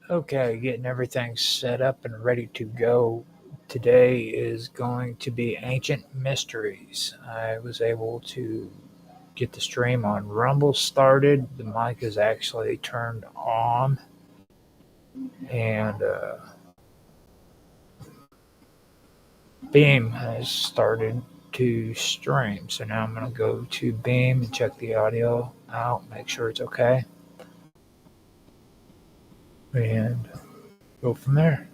Okay, getting everything set up and ready to go. Today is going to be Ancient Mysteries. I was able to get the stream on Rumble started. The mic is actually turned on, and Beam has started to stream. So now I'm going to go to Beam and check the audio out, make sure it's okay, and go from there.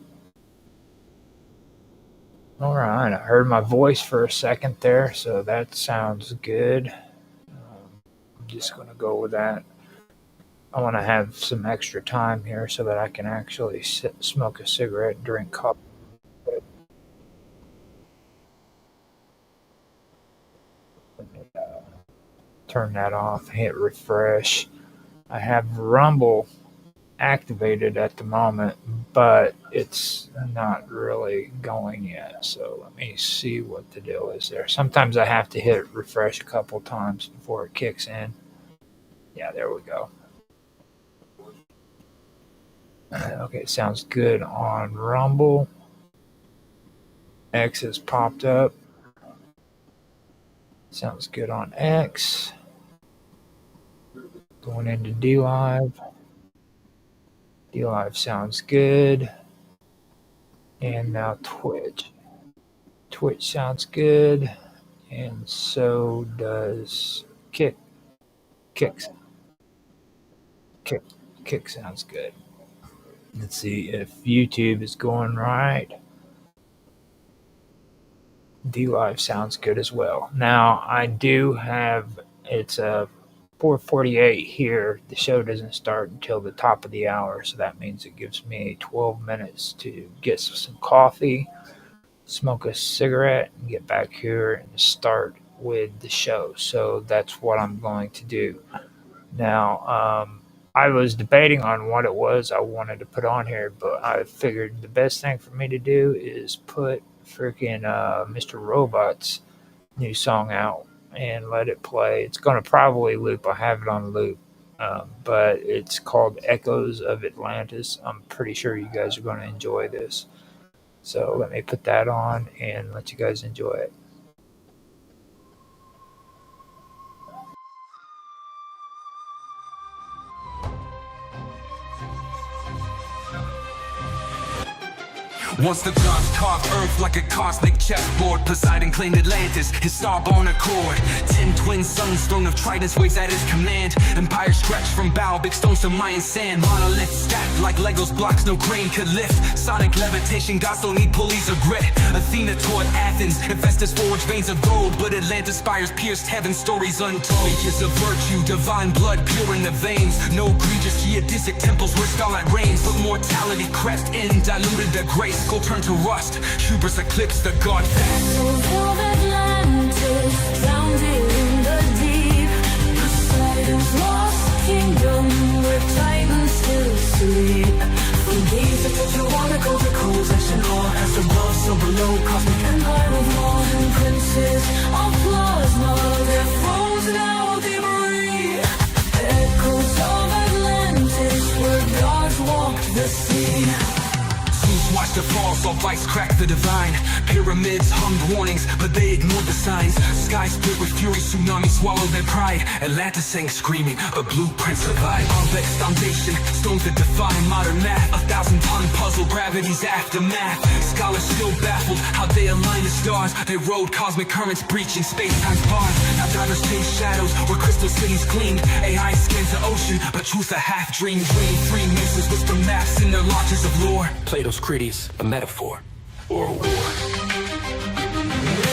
All right, I heard my voice for a second there, so that sounds good. I'm just going to go with that. I want to have some extra time here so that I can actually smoke a cigarette and drink coffee. Let me turn that off, hit refresh. I have Rumble activated at the moment, but it's not really going yet. So let me see what the deal is there. Sometimes I have to hit refresh a couple times before it kicks in. Yeah, there we go. Okay, sounds good on Rumble. X has popped up. Sounds good on X. Going into DLive. DLive sounds good. And now Twitch. Twitch sounds good. And so does Kick. Kick sounds good. Let's see if YouTube is going right. DLive sounds good as well. Now, I do have, it's a 4:48 here. The show doesn't start until the top of the hour, so that means it gives me 12 minutes to get some coffee, smoke a cigarette, and get back here and start with the show. So that's what I'm going to do. Now, I was debating on what it was I wanted to put on here, but I figured the best thing for me to do is put freaking Mr. Robot's new song out and let it play. It's going to probably loop. I have it on loop, but it's called Echoes of Atlantis. I'm pretty sure you guys are going to enjoy this. So let me put that on and let you guys enjoy it. Once the gods carved earth like a cosmic chessboard, Poseidon claimed Atlantis, his star-born accord. 10 twin suns, throne of tridents waits at his command. Empire stretched from bow, big stones to Mayan sand. Monoliths stacked like Legos blocks no grain could lift. Sonic levitation, gods don't need pulleys or grit. Athena taught Athens, Hephaestus forged veins of gold, but Atlantis spires pierced heaven, stories untold. Ages of virtue, divine blood pure in the veins. No egregious geodesic temples where starlight reigns, but mortality crept in, diluted the grace. Go turn to rust, hubris eclipsed the god fast. Souls of Atlantis, drowned in the deep. Poseidon's lost kingdom, where titans still sleep. From gaze that touch your water, go to cold, touching all as above, so below. Cosmic empire of modern princes of plasma, their thrones now debris. Echoes of Atlantis, where gods walked the sea. Watch the fall, saw vice crack the divine. Pyramids hummed warnings, but they ignored the signs. Sky split with fury, tsunami swallowed their pride. Atlantis sang screaming, but blueprints survived. Complex foundation, stones that defy modern math. 1,000-ton puzzle, gravity's aftermath. Scholars still baffled how they align the stars. They rode cosmic currents, breaching space-time's bars. Now divers chase shadows, where crystal cities gleamed. AI scans the ocean, but truth a half-dream. Dream free masons whisper maps in their launches of lore. Plato's Critias, a metaphor or a war.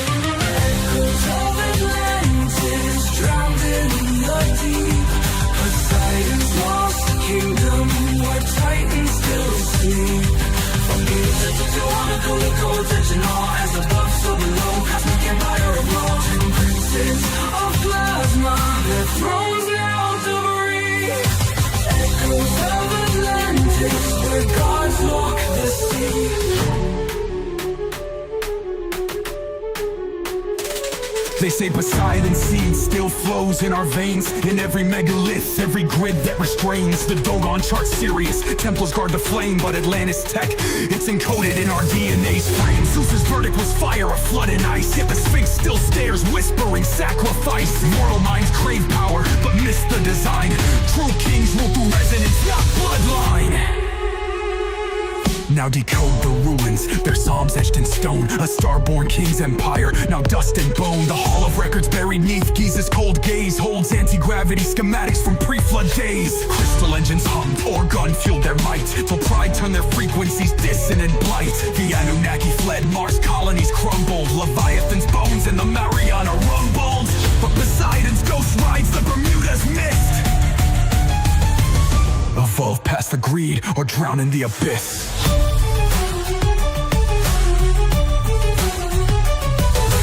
Echoes of Atlantis, drowned in the deep. Poseidon's lost kingdom, where titans still sleep. From music to water, go to cold, touching all as above, so below. Cosmic empire of laws and princes of plasma, their thrones now debris. Echoes of Atlantis, where gods walk the sea. They say Poseidon's seed still flows in our veins. In every megalith, every grid that restrains. The Dogon chart Sirius, Templars guard the flame. But Atlantis tech, it's encoded in our DNA's frame. Zeus's verdict was fire, a flood and ice. Yet the Sphinx still stares, whispering sacrifice. Mortal minds crave power, but miss the design. True kings rule through resonance, not bloodline. Now decode the ruins, their psalms etched in stone. A star-born king's empire, now dust and bone. The hall of records buried neath Giza's cold gaze holds anti-gravity schematics from pre-flood days. Crystal engines hummed, Orgon fueled their might, till pride turned their frequencies dissonant blight. The Anunnaki fled, Mars colonies crumbled. Leviathan's bones and the Mariana rumbled. But Poseidon's ghost rides the Bermuda's mist. Evolve past the greed or drown in the abyss.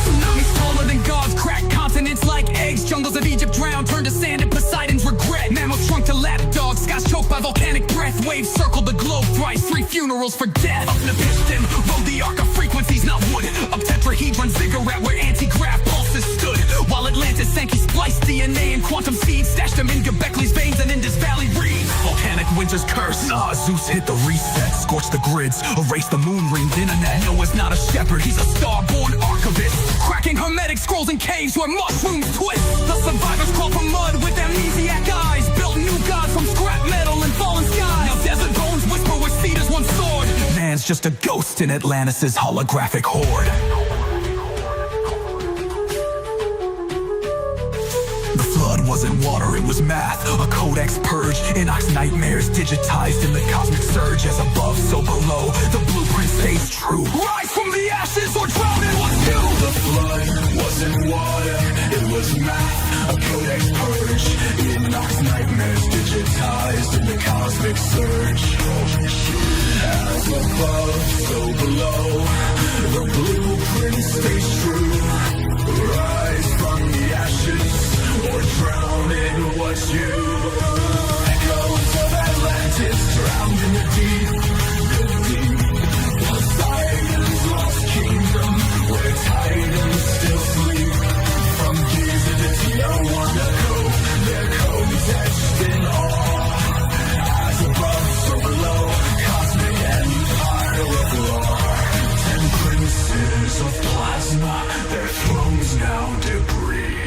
Tsunamis taller than gods crack continents like eggs. Jungles of Egypt drown, turn to sand in Poseidon's regret. Mammals shrunk to lapdogs, skies choked by volcanic breath. Waves circled the globe thrice, 3 funerals for death. Up Nepiston, rode the arc of frequencies, not wood. Up tetrahedron ziggurat where anti-grav pulses stood. While Atlantis sank, he spliced DNA and quantum seeds. Stashed them in Göbekli's veins and Indus Valley reeds. Volcanic winter's curse. Zeus hit the reset, scorched the grids, erased the moon ringed internet. Noah's not a shepherd, he's a star-born archivist. Cracking hermetic scrolls in caves where mushrooms twist. The survivors crawl from mud with amnesiac eyes. Built new gods from scrap metal and fallen skies. Now desert bones whisper where cedars once soared. Man's just a ghost in Atlantis' holographic horde. Wasn't water, it was math. A codex purge, Enoch's nightmares digitized in the cosmic surge. As above, so below, the blueprint stays true. Rise from the ashes or drown in what's new. The flood wasn't water, it was math. A codex purge, Enoch's nightmares digitized in the cosmic surge. As above, so below, the blueprint stays true. Rise from the ashes or drown in what's you. Echoes of Atlantis drowned in the deep. Poseidon's lost kingdom, where titans still sleep. From Giza to Tijuana, their codes etched in awe. As above, so below, cosmic empire of lore. 10 princes of plasma, their thrones now debris.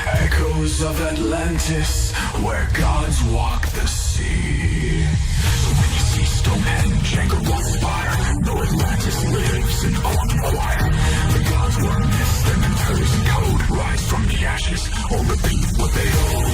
Echoes of Atlantis, where gods walk the sea. So when you see Stonehenge, Angkor Wat spire, know Atlantis lives in quantum choir. The gods were missed and enters in code. Rise from the ashes, or repeat what they owe.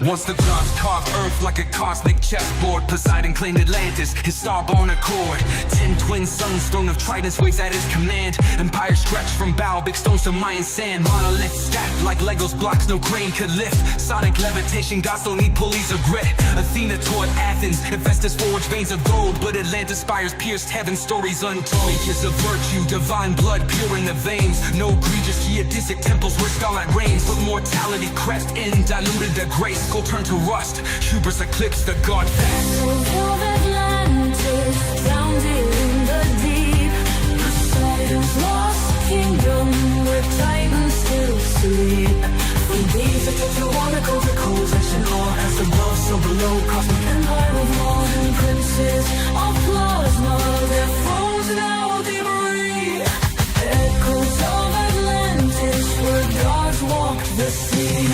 Once the gods carved earth like a cosmic chessboard, Poseidon claimed Atlantis, his star-born accord. 10 twin suns, throne of tridents waves at his command. Empire stretched from bow, big stones to Mayan sand. Monolith stacked like Legos blocks no crane could lift. Sonic levitation, gods don't need pulleys or grit. Athena taught Athens, Hephaestus forged veins of gold. But Atlantis spires pierced heaven, stories untold. Kiss of virtue, divine blood pure in the veins. No egregious geodesic temples where starlight reigns. But mortality crept in, diluted the grace. Gold turned to rust, hubris eclipsed the god fact. Echoes of Atlantis, drowned in the deep. Poseidon's lost kingdom, where titans still sleep. From these to Occult, the coldest and all, as above, so below, cosmic empire of modern princes of plasma, their thrones now debris. Echoes of Atlantis, where gods walked the sea.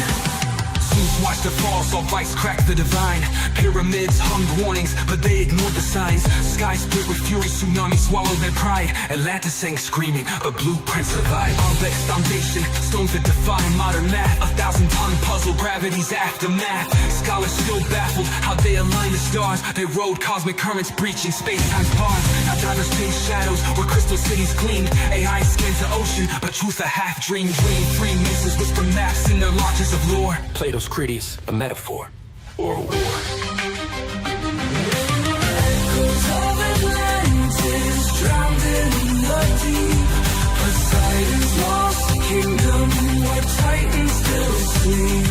Zeus watched the fall, saw vice crack the divine. Pyramids hummed warnings, but they ignored the signs. Sky split with fury, tsunami swallowed their pride. Atlantis sang screaming, but blueprints survived. Arbeck's foundation, stones that defy modern math. 1,000-ton puzzle, gravity's aftermath. Scholars still baffled how they align the stars. They rode cosmic currents, breaching space-time's bars. Now divers chase shadows where crystal cities gleam. AI scans the ocean, but truth a half-dream. Freemasons whisper maps in their lodges of lore. Plato's Critias, a metaphor or a war. Echoes of Atlantis, drowned in the deep. Poseidon's lost kingdom, where titans still sleep.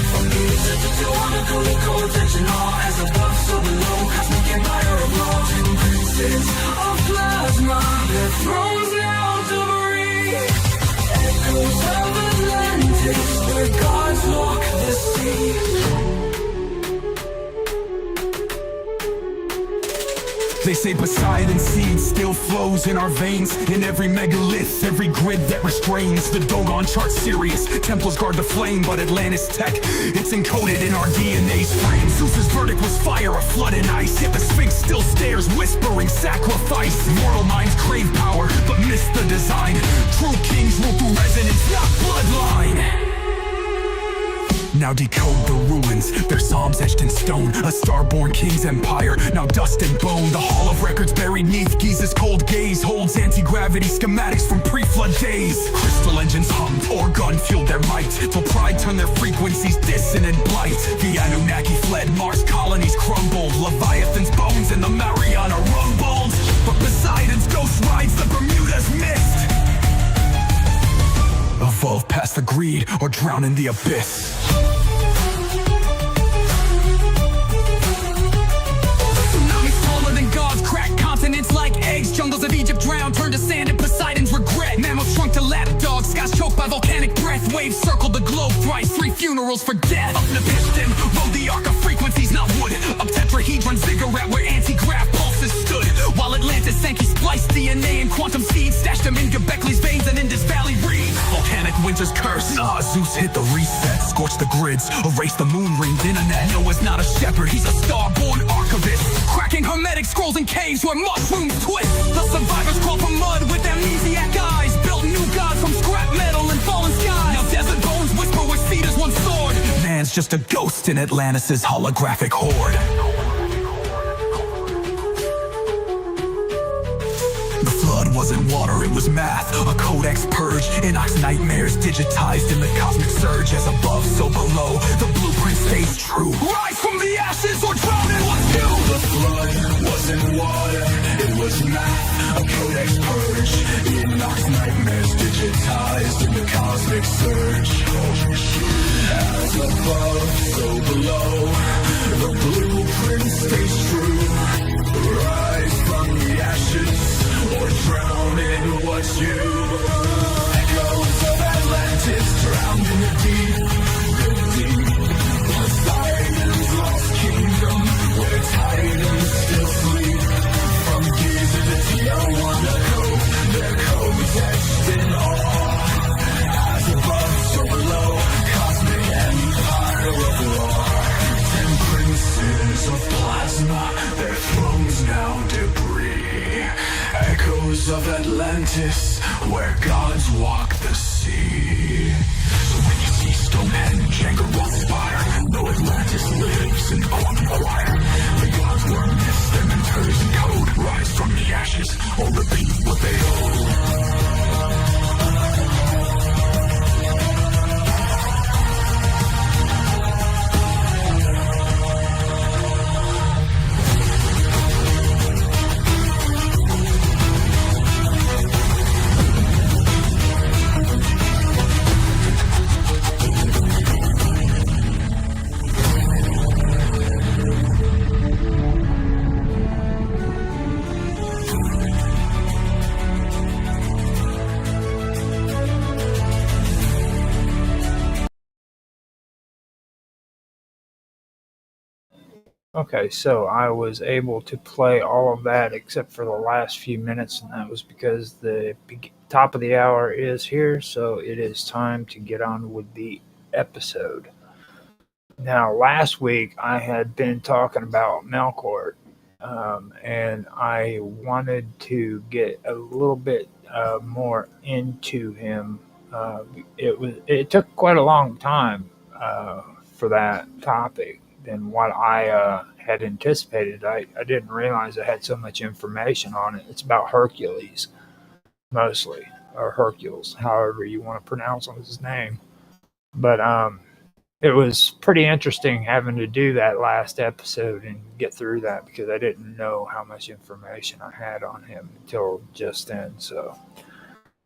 From Egypt to Occult, the coldest and all, as above, so below, cosmic empire of laws and princes of plasma, their thrones now debris. Echoes of Atlantis, where gods walk the sea. They say Poseidon's seed still flows in our veins. In every megalith, every grid that restrains. The Dogon chart Sirius, temples guard the flame. But Atlantis tech, it's encoded in our DNA's frame. Zeus's verdict was fire, a flood in ice. Yet the Sphinx still stares, whispering sacrifice. Mortal minds crave power, but miss the design. True kings rule through resonance, not bloodline. Now decode the ruins, their psalms etched in stone. A star-born king's empire, now dust and bone. The hall of records buried neath Giza's cold gaze holds anti-gravity schematics from pre-flood days. Crystal engines hummed, organ fueled their might, till pride turned their frequencies dissonant blight. The Anunnaki fled, Mars colonies crumbled. Leviathan's bones in the Mariana rumbled. But Poseidon's ghost rides the Bermuda's mist. Evolve past the greed or drown in the abyss. Tsunamis taller than gods, crack continents like eggs. Jungles of Egypt drowned, turned to sand in Poseidon's regret. Mammals shrunk to lapdogs, skies choked by volcanic breath. Waves circled the globe thrice, 3 funerals for death. Up Nepistim, rode the arc of frequencies, not wood. Up tetrahedron ziggurat where anti-grav pulses stood. While Atlantis sank, he spliced DNA and quantum seeds, stashed them in Göbekley's veins and Indus Valley reeds. Volcanic winter's curse, Zeus hit the reset. Scorched the grids, erased the moon ringed internet. Noah's not a shepherd, he's a star-born archivist. Cracking hermetic scrolls in caves where mushrooms twist. The survivors crawl from mud with amnesiac eyes. Built new gods from scrap metal and fallen skies. Now desert bones whisper where cedars once soared. Man's just a ghost in Atlantis' holographic horde. The flood wasn't water, it was math. A codex purge, Enoch's nightmares digitized in the cosmic surge. As above, so below, the blueprint stays true. Rise from the ashes or drown in what's new. The flood wasn't water, it was math. A codex purge, Enoch's nightmares digitized in the cosmic surge. As above, so below, the blueprint stays true. Rise from the ashes or drown in what's you. Echoes of Atlantis drowned in the deep, the deep. Poseidon's lost kingdom, where titans still sleep. From Giza to Tijuana, their codes etched in awe. As above, so below, cosmic empire of law. 10 princes of plasma, their thrones now debris. Echoes of Atlantis, where gods walk the sea. So when you see Stonehenge and Roth's fire, know Atlantis lives in the quantum choir. The gods were myths, their mentors in code. Rise from the ashes, or repeat what they owe. Okay, so I was able to play all of that except for the last few minutes, and that was because the top of the hour is here, so it is time to get on with the episode. Now, last week I had been talking about Melkort, and I wanted to get a little bit more into him. It took quite a long time for that topic than what I had anticipated. I didn't realize I had so much information on it. It's about Hercules mostly, or Hercules, however you want to pronounce his name. But it was pretty interesting having to do that last episode and get through that because I didn't know how much information I had on him until just then. So,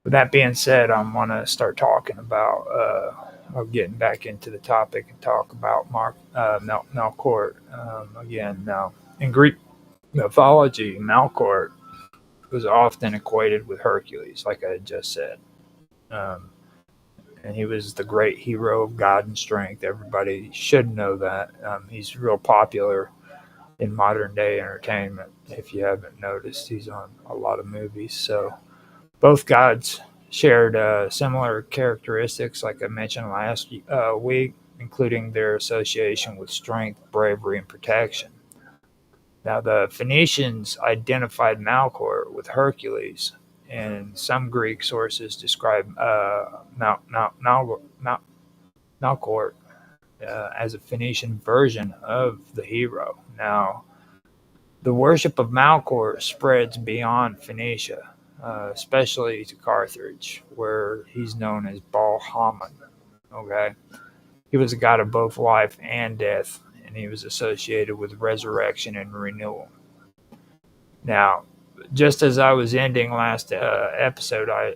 with that being said, I'm going to start talking about, getting back into the topic and talk about Melkort again. Now, in Greek mythology, Melkort was often equated with Hercules, like I had just said. Um, and he was the great hero of God and strength. Everybody should know that. He's real popular in modern day entertainment. If you haven't noticed, he's on a lot of movies. So both gods shared similar characteristics, like I mentioned last week, including their association with strength, bravery, and protection. Now, the Phoenicians identified Melkor with Hercules, and some Greek sources describe Melkor as a Phoenician version of the hero. Now, the worship of Melkor spreads beyond Phoenicia, especially to Carthage, where he's known as Baal Haman. Okay, he was a god of both life and death, and he was associated with resurrection and renewal. Now, just as I was ending last episode, I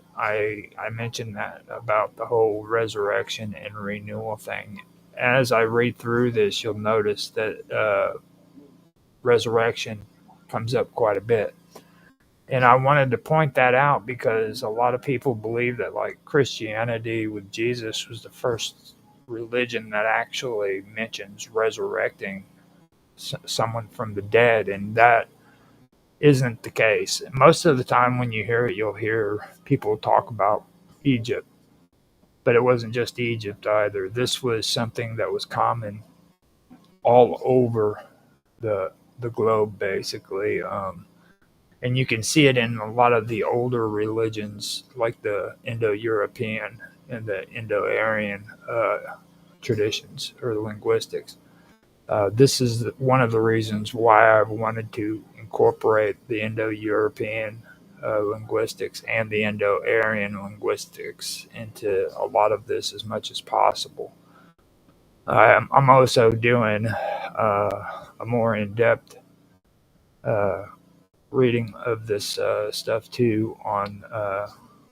mentioned that about the whole resurrection and renewal thing. As I read through this, you'll notice that resurrection comes up quite a bit. And I wanted to point that out because a lot of people believe that, like, Christianity with Jesus was the first religion that actually mentions resurrecting someone from the dead, and that isn't the case. Most of the time when you hear it, you'll hear people talk about Egypt, but it wasn't just Egypt either. This was something that was common all over the globe, basically. And you can see it in a lot of the older religions, like the Indo-European and the Indo-Aryan traditions or linguistics. This is one of the reasons why I've wanted to incorporate the Indo-European linguistics and the Indo-Aryan linguistics into a lot of this as much as possible. I'm also doing a more in-depth reading of this stuff too on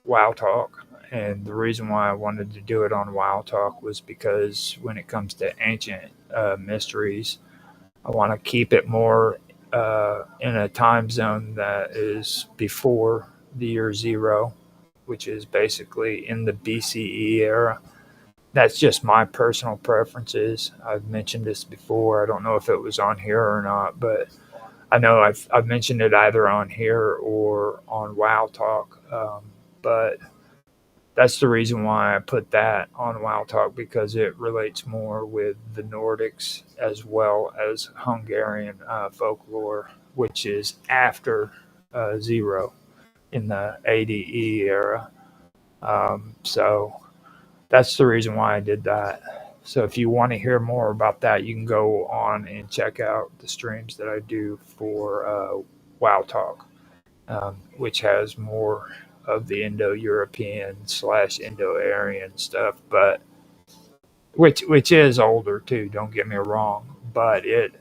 WOW Talk. And the reason why I wanted to do it on WOW Talk was because when it comes to ancient mysteries, I want to keep it more in a time zone that is before the year zero, which is basically in the BCE era. That's just my personal preferences. I've mentioned this before. I don't know if it was on here or not, but I know I've mentioned it either on here or on WOW Talk. But that's the reason why I put that on WOW Talk, because it relates more with the Nordics as well as Hungarian folklore, which is after zero in the ADE era. So that's the reason why I did that. So if you want to hear more about that, you can go on and check out the streams that I do for WOW Talk, which has more of the Indo-European / Indo-Aryan stuff, but which is older too. Don't get me wrong, but it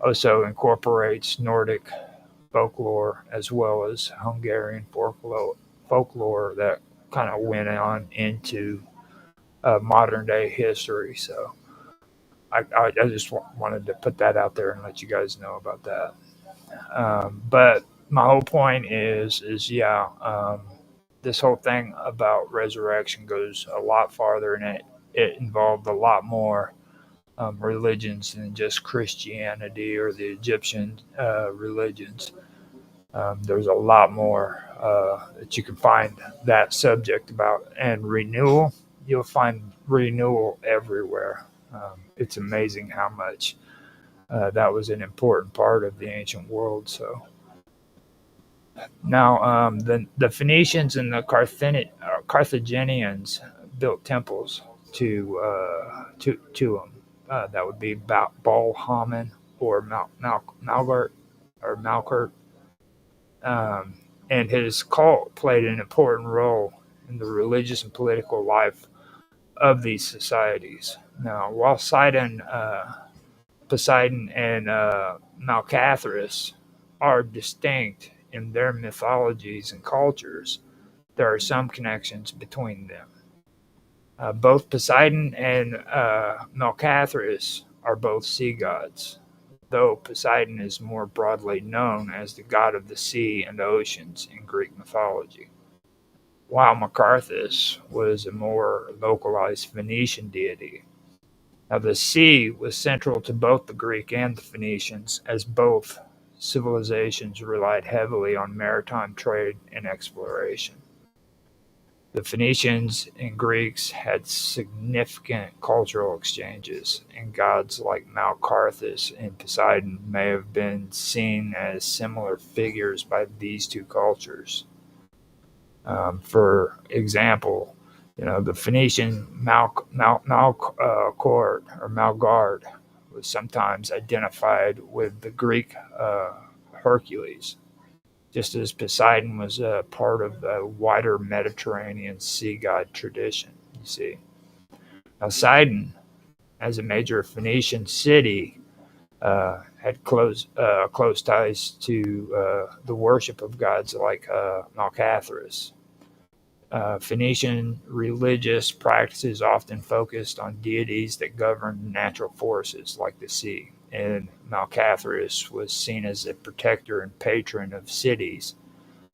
also incorporates Nordic folklore as well as Hungarian folklore that kind of went on into modern day history. So I just wanted to put that out there and let you guys know about that. But my whole point is yeah, this whole thing about resurrection goes a lot farther, and it involved a lot more religions than just Christianity or the Egyptian religions. There's a lot more that you can find that subject about. And renewal, you'll find renewal everywhere. It's amazing how much that was an important part of the ancient world. So now the Phoenicians and the Carthaginians built temples to them. That would be Baal Haman or Malgart or Malkert. And his cult played an important role in the religious and political life of these societies. Now, while Poseidon and Malcathras are distinct in their mythologies and cultures, there are some connections between them. Both Poseidon and Malcathras are both sea gods, though Poseidon is more broadly known as the god of the sea and oceans in Greek mythology, while Macarthus was a more localized Phoenician deity. Now, the sea was central to both the Greek and the Phoenicians, as both civilizations relied heavily on maritime trade and exploration. The Phoenicians and Greeks had significant cultural exchanges, and gods like Malcarthus and Poseidon may have been seen as similar figures by these two cultures. For example, the Phoenician Malkort or Malgard was sometimes identified with the Greek Hercules, just as Poseidon was a part of the wider Mediterranean sea god tradition, you see. Now, Sidon, as a major Phoenician city, had close ties to the worship of gods like Malcathras. Phoenician religious practices often focused on deities that governed natural forces like the sea, and Malcathras was seen as a protector and patron of cities,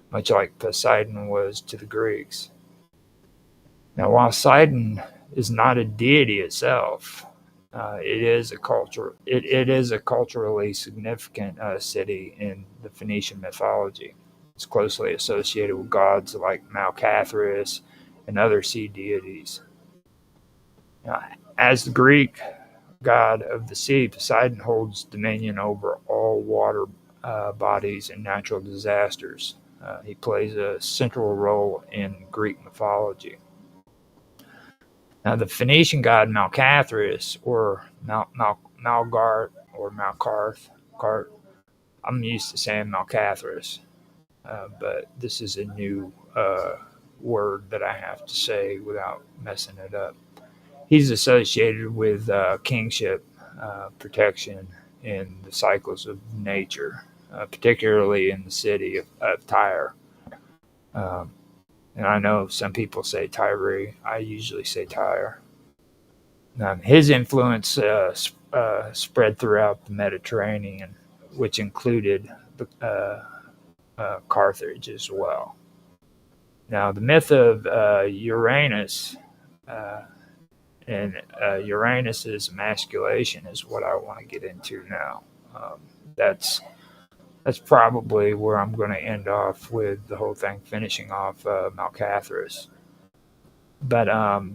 much like Poseidon was to the Greeks. Now, while Sidon is not a deity itself, it is a culturally significant city in the Phoenician mythology. It's closely associated with gods like Malcathras and other sea deities. Now, as the Greek god of the sea, Poseidon holds dominion over all water bodies and natural disasters. He plays a central role in Greek mythology. Now, the Phoenician god Malcathras, or Malgart, or Malkarth, I'm used to saying Malcathras, but this is a new word that I have to say without messing it up. He's associated with kingship, protection, and the cycles of nature, particularly in the city of Tyre. And I know some people say Tyre. I usually say Tyre. His influence spread throughout the Mediterranean, which included Carthage as well. Now, the myth of Uranus and Uranus's emasculation is what I want to get into now. That's probably where I'm going to end off with the whole thing, finishing off Malcathras. But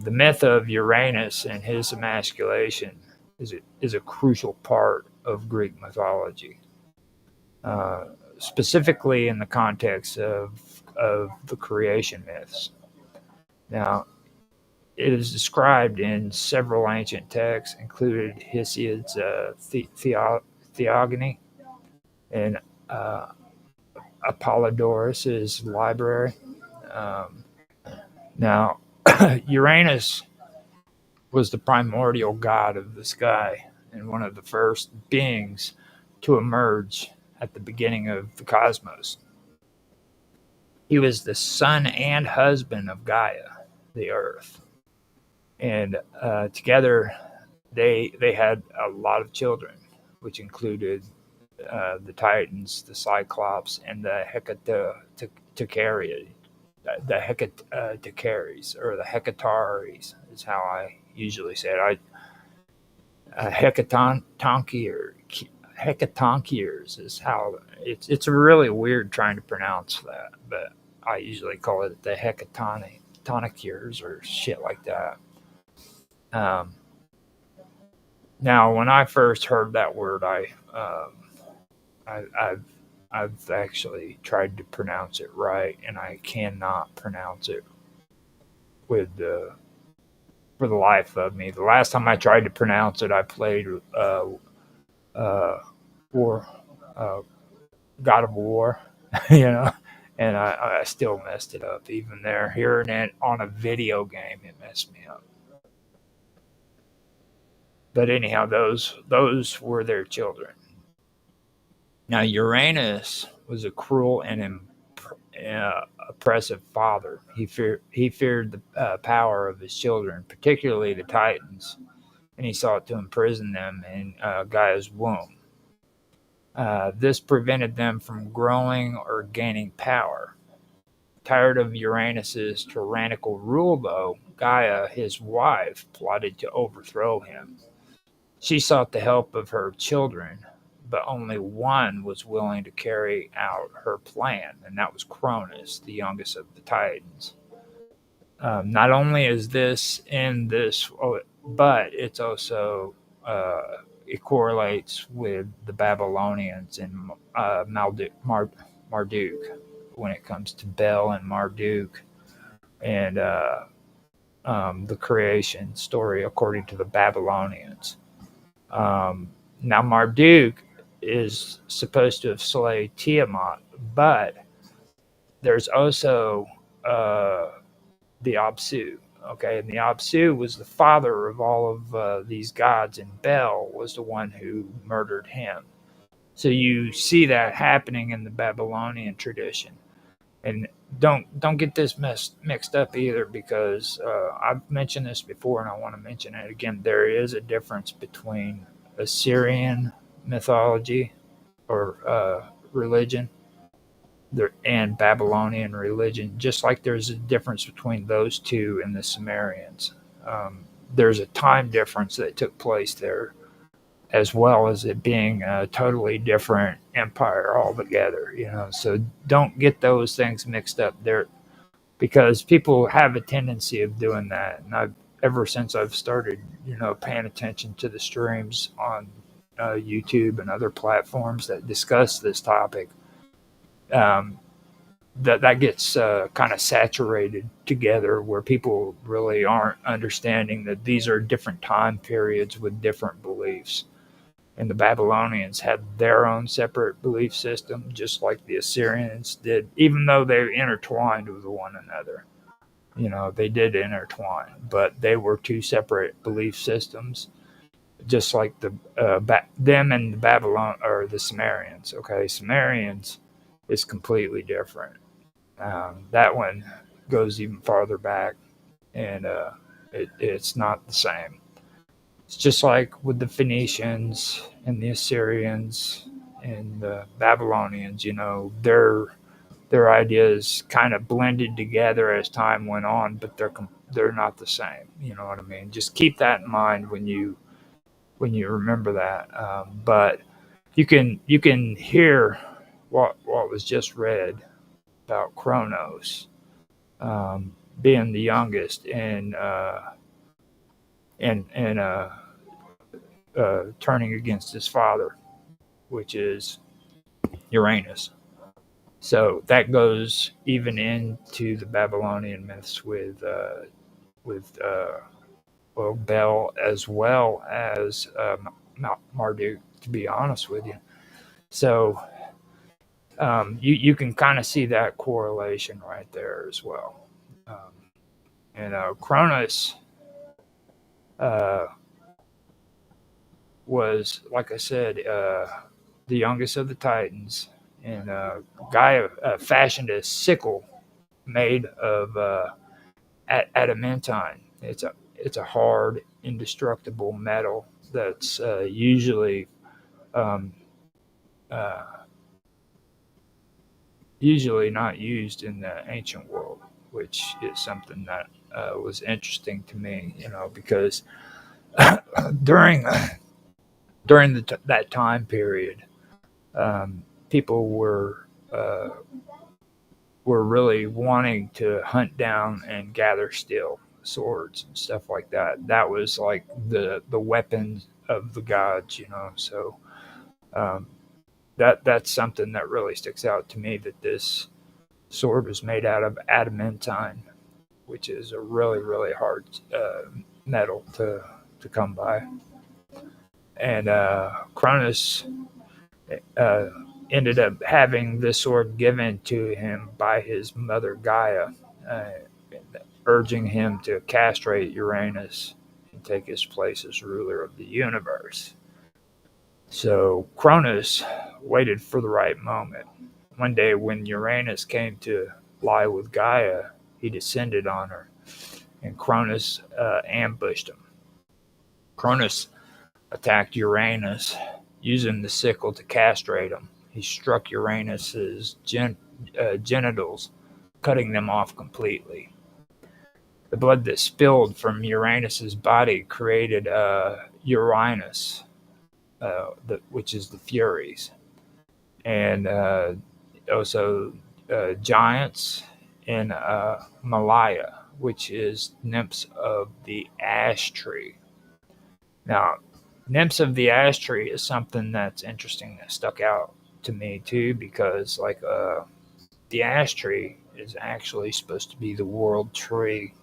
the myth of Uranus and his emasculation is a crucial part of Greek mythology, specifically in the context of the creation myths. Now, it is described in several ancient texts, including Hesiod's Theogony and Apollodorus' library. Now, Uranus was the primordial god of the sky and one of the first beings to emerge at the beginning of the cosmos. He was the son and husband of Gaia, the earth. And together they had a lot of children, which included the Titans, the Cyclops, and the Hecatocaries, or the Hecatares is how I usually say it. hecatoncheires is how it's really weird trying to pronounce that, but I usually call it the hecatoncheires or shit like that. Um, Now, when I first heard that word, I I've actually tried to pronounce it right, and I cannot pronounce it with for the life of me. The last time I tried to pronounce it, I played uh, War, uh, God of War, you know, and I still messed it up. Even there, hearing it on a video game, it messed me up. But anyhow, those were their children. Now, Uranus was a cruel and oppressive father. He feared the power of his children, particularly the Titans, and he sought to imprison them in Gaia's womb. This prevented them from growing or gaining power. Tired of Uranus's tyrannical rule, though, Gaia, his wife, plotted to overthrow him. She sought the help of her children, but only one was willing to carry out her plan, and that was Cronus, the youngest of the Titans. Not only is this in this, but it's also it correlates with the Babylonians and Marduk when it comes to Bel and Marduk and the creation story according to the Babylonians. Now, Marduk is supposed to have slayed Tiamat, but there's also the Apsu. Okay, and the Apsu was the father of all of these gods, and Bel was the one who murdered him. So you see that happening in the Babylonian tradition, and don't get this mixed up either, because I've mentioned this before, and I want to mention it again. There is a difference between Assyrian mythology or religion and Babylonian religion, just like there's a difference between those two and the Sumerians. There's a time difference that took place there, as well as it being a totally different empire altogether. So don't get those things mixed up there, because people have a tendency of doing that. And ever since I've started, paying attention to the streams on YouTube and other platforms that discuss this topic, that gets kind of saturated together, where people really aren't understanding that these are different time periods with different beliefs. And the Babylonians had their own separate belief system, just like the Assyrians did, even though they intertwined with one another. They did intertwine, but they were two separate belief systems, just like them and the Babylon or the Sumerians. Okay, Sumerians is completely different. That one goes even farther back, and it's not the same. It's just like with the Phoenicians and the Assyrians and the Babylonians. Their ideas kind of blended together as time went on, but they're not the same. You know what I mean? Just keep that in mind when you remember that. But you can hear what was just read about Kronos being the youngest and turning against his father, which is Uranus. So that goes even into the Babylonian myths with Bel, as well as Marduk, to be honest with you. So you can kind of see that correlation right there as well. Cronus was, like I said, the youngest of the Titans, and Gaia fashioned a sickle made of adamantine. It's a hard, indestructible metal that's usually not used in the ancient world, which is something that was interesting to me, because during during that time period, people were really wanting to hunt down and gather steel swords and stuff like that. That was like the weapon of the gods, you know. So um, that's something that really sticks out to me, that this sword was made out of adamantine, which is a really really hard metal to come by. And Cronus uh, ended up having this sword given to him by his mother Gaia, uh, urging him to castrate Uranus and take his place as ruler of the universe. So Cronus waited for the right moment. One day, when Uranus came to lie with Gaia, he descended on her, and Cronus ambushed him. Cronus attacked Uranus, using the sickle to castrate him. He struck Uranus's genitals, cutting them off completely. The blood that spilled from Uranus's body created Uranus, which is the Furies, and also giants in Malaya, which is nymphs of the ash tree. Now, nymphs of the ash tree is something that's interesting that stuck out to me too, because like the ash tree is actually supposed to be the world tree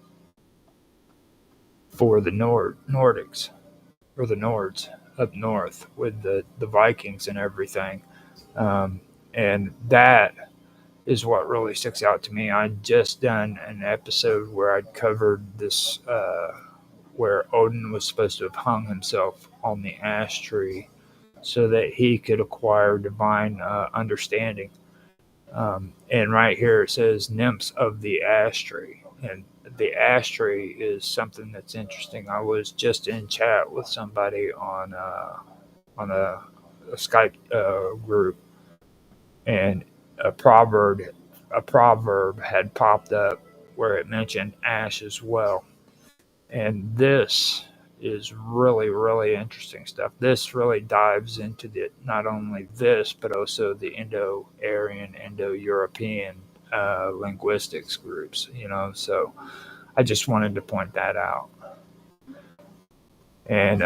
for the Nordics, or the Nords up north with the Vikings and everything. And that is what really sticks out to me. I'd just done an episode where I'd covered this, where Odin was supposed to have hung himself on the ash tree so that he could acquire divine understanding. And right here it says nymphs of the ash tree. And the ash tree is something that's interesting. I was just in chat with somebody on a Skype group, and a proverb had popped up where it mentioned ash as well. And this is really, really interesting stuff. This really dives into not only this, but also the Indo-Aryan, Indo-European linguistics groups, you know. So I just wanted to point that out. And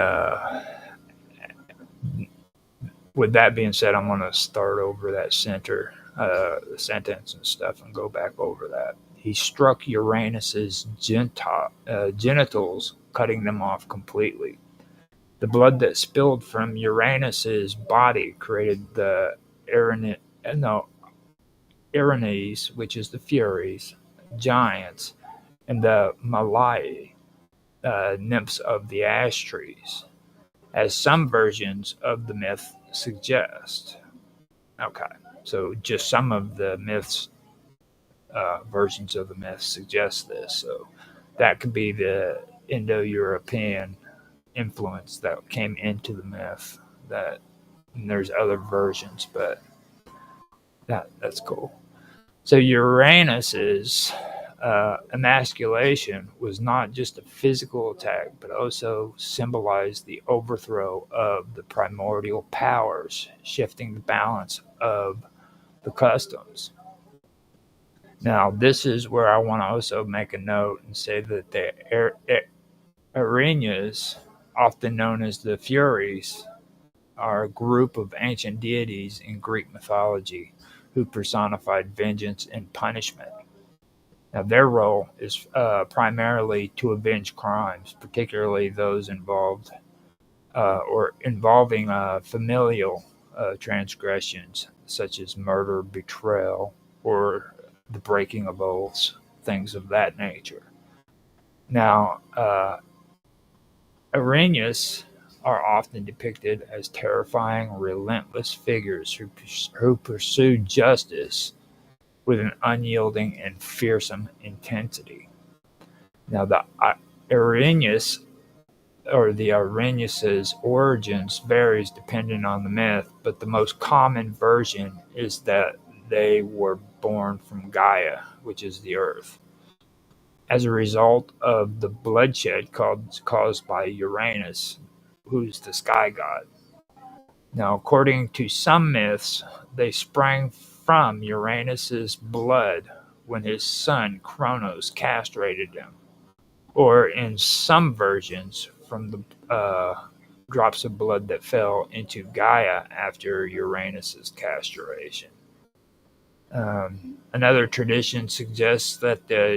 with that being said, I'm going to start over that sentence and stuff and go back over that. He struck Uranus's genitals, cutting them off completely. The blood that spilled from Uranus's body created the Erinyes, which is the Furies, giants, and the Malai, nymphs of the ash trees, as some versions of the myth suggest. Okay, so just some of the myths, versions of the myth suggest this. So that could be the Indo-European influence that came into the myth. And there's other versions, but that's cool. So Uranus's emasculation was not just a physical attack, but also symbolized the overthrow of the primordial powers, shifting the balance of the customs. Now, this is where I want to also make a note and say that the Erinyes, often known as the Furies, are a group of ancient deities in Greek mythology who personified vengeance and punishment. Now, their role is primarily to avenge crimes, particularly those involving familial transgressions, such as murder, betrayal, or the breaking of oaths, things of that nature. Now, Erinyes are often depicted as terrifying, relentless figures who pursue justice with an unyielding and fearsome intensity. Now, the Erinyes, or the Erinyes' origins, varies depending on the myth, but the most common version is that they were born from Gaia, which is the earth, as a result of the bloodshed caused by Uranus, who's the sky god. Now, according to some myths, they sprang from Uranus's blood when his son Kronos castrated him, or in some versions, from the drops of blood that fell into Gaia after Uranus's castration. Another tradition suggests that the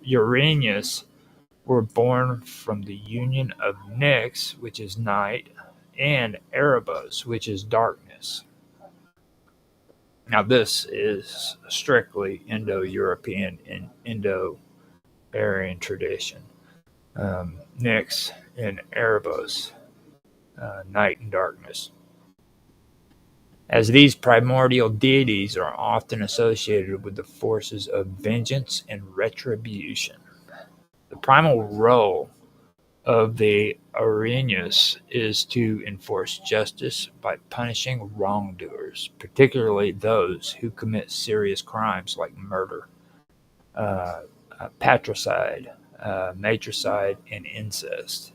Uranus were born from the union of Nyx, which is night, and Erebos, which is darkness. Now, this is strictly Indo-European and Indo-Aryan tradition. Nyx and Erebos, night and darkness, as these primordial deities are often associated with the forces of vengeance and retribution. The primal role of the Uranus is to enforce justice by punishing wrongdoers, particularly those who commit serious crimes like murder, patricide, matricide, and incest.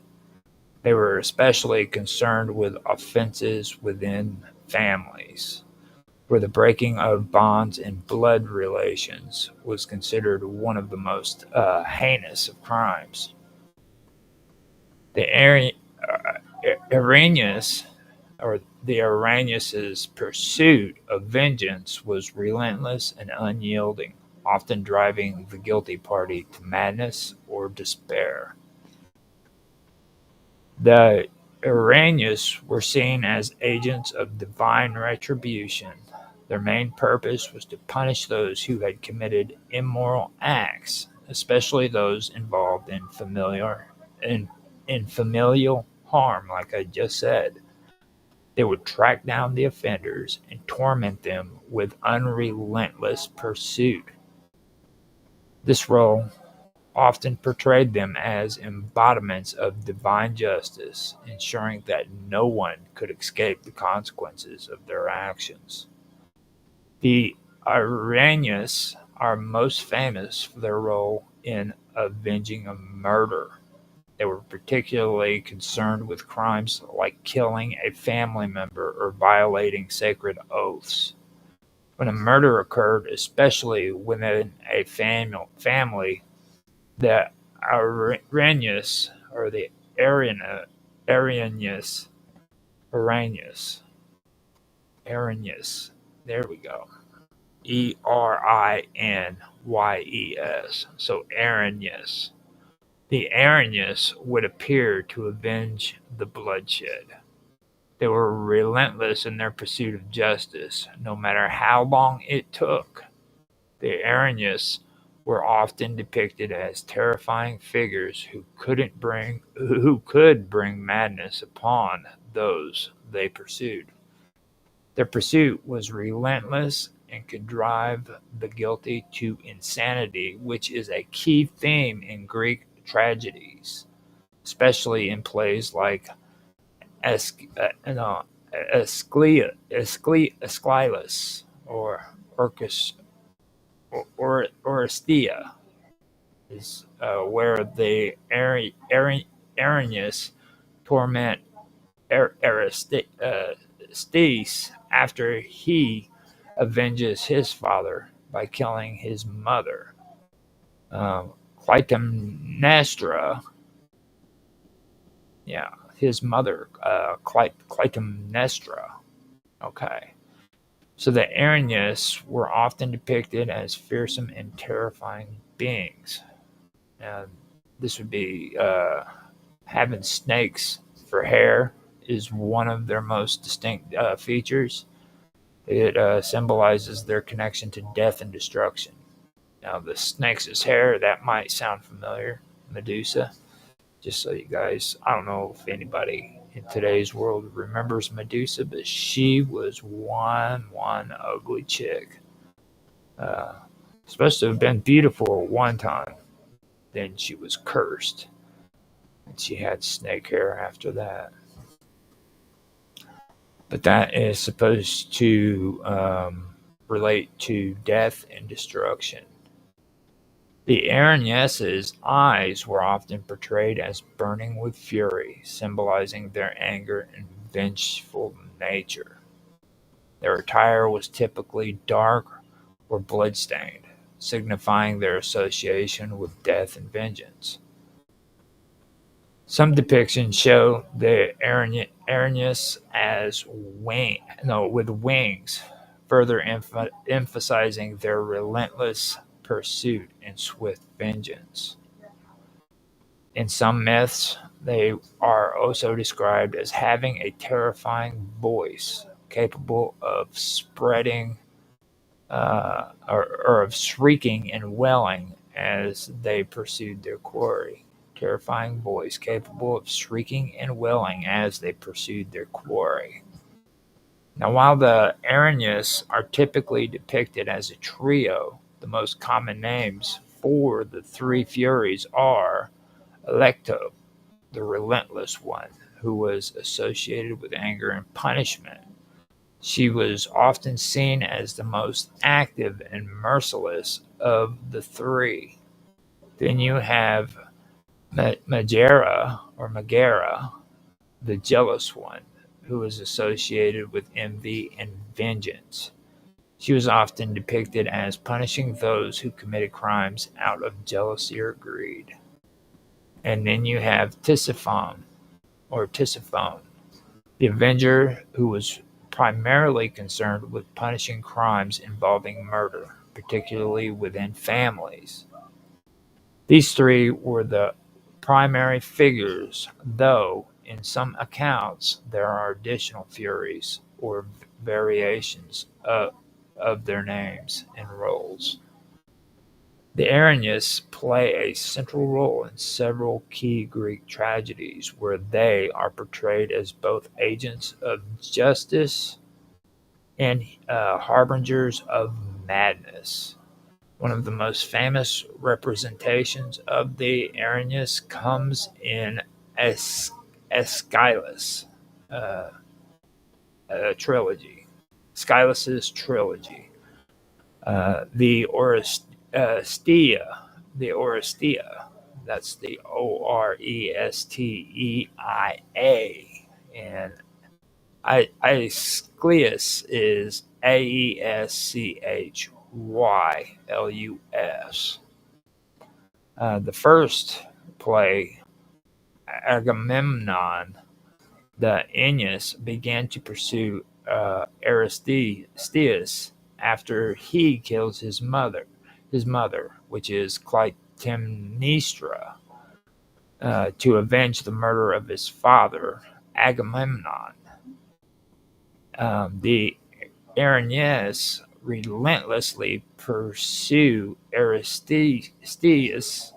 They were especially concerned with offenses within families, where the breaking of bonds and blood relations was considered one of the most heinous of crimes. The Uranus, or the Uranus's pursuit of vengeance was relentless and unyielding, often driving the guilty party to madness or despair. The Uranus were seen as agents of divine retribution. Their main purpose was to punish those who had committed immoral acts, especially those involved in familial harm, like I just said. They would track down the offenders and torment them with unrelentless pursuit. This role often portrayed them as embodiments of divine justice, ensuring that no one could escape the consequences of their actions. The Uranus are most famous for their role in avenging a murder. They were particularly concerned with crimes like killing a family member or violating sacred oaths. When a murder occurred, especially within a family, the Uranus, or the Uranus, there we go, Erinyes, so Uranus. The Uranus would appear to avenge the bloodshed. They were relentless in their pursuit of justice, no matter how long it took. The Uranus were often depicted as terrifying figures who could bring madness upon those they pursued. Their pursuit was relentless and could drive the guilty to insanity, which is a key theme in Greek tragedies, especially in plays like Aeschylus or Orestia, is where the Erinyes torment Arestes after he avenges his father by killing his mother. Clytemnestra, his mother, Clytemnestra. Okay. So the Erinyes were often depicted as fearsome and terrifying beings. Now, this would be having snakes for hair is one of their most distinct features. It symbolizes their connection to death and destruction. Now, the snake's hair, that might sound familiar. Medusa. Just so you guys, I don't know if anybody in today's world remembers Medusa, but she was one ugly chick. Supposed to have been beautiful at one time. Then she was cursed. And she had snake hair after that. But that is supposed to relate to death and destruction. The Erinyes' eyes were often portrayed as burning with fury, symbolizing their anger and vengeful nature. Their attire was typically dark or bloodstained, signifying their association with death and vengeance. Some depictions show the Arañas as with wings, further emphasizing their relentless pursuit and swift vengeance. In some myths, they are also described as having a terrifying voice capable of spreading or of shrieking and wailing as they pursued their quarry. Terrifying voice capable of shrieking and wailing as they pursued their quarry. Now, while the Arañas are typically depicted as a trio, the most common names for the three Furies are Electo, the relentless one, who was associated with anger and punishment. She was often seen as the most active and merciless of the three. Then you have Megara, the jealous one, who was associated with envy and vengeance. She was often depicted as punishing those who committed crimes out of jealousy or greed. And then you have Tisiphone, the Avenger, who was primarily concerned with punishing crimes involving murder, particularly within families. These three were the primary figures, though in some accounts there are additional Furies or variations of their names and roles. The Arañas play a central role in several key Greek tragedies where they are portrayed as both agents of justice and harbingers of madness. One of the most famous representations of the Arañas comes in Aeschylus' trilogy. Aeschylus' trilogy. The Oresteia, that's the Oresteia, and Aeschylus is Aeschylus. The first play, Agamemnon, the Aeneas began to pursue Aristeus after he kills his mother, which is Clytemnestra, to avenge the murder of his father, Agamemnon. The Arañas relentlessly pursue Aristeus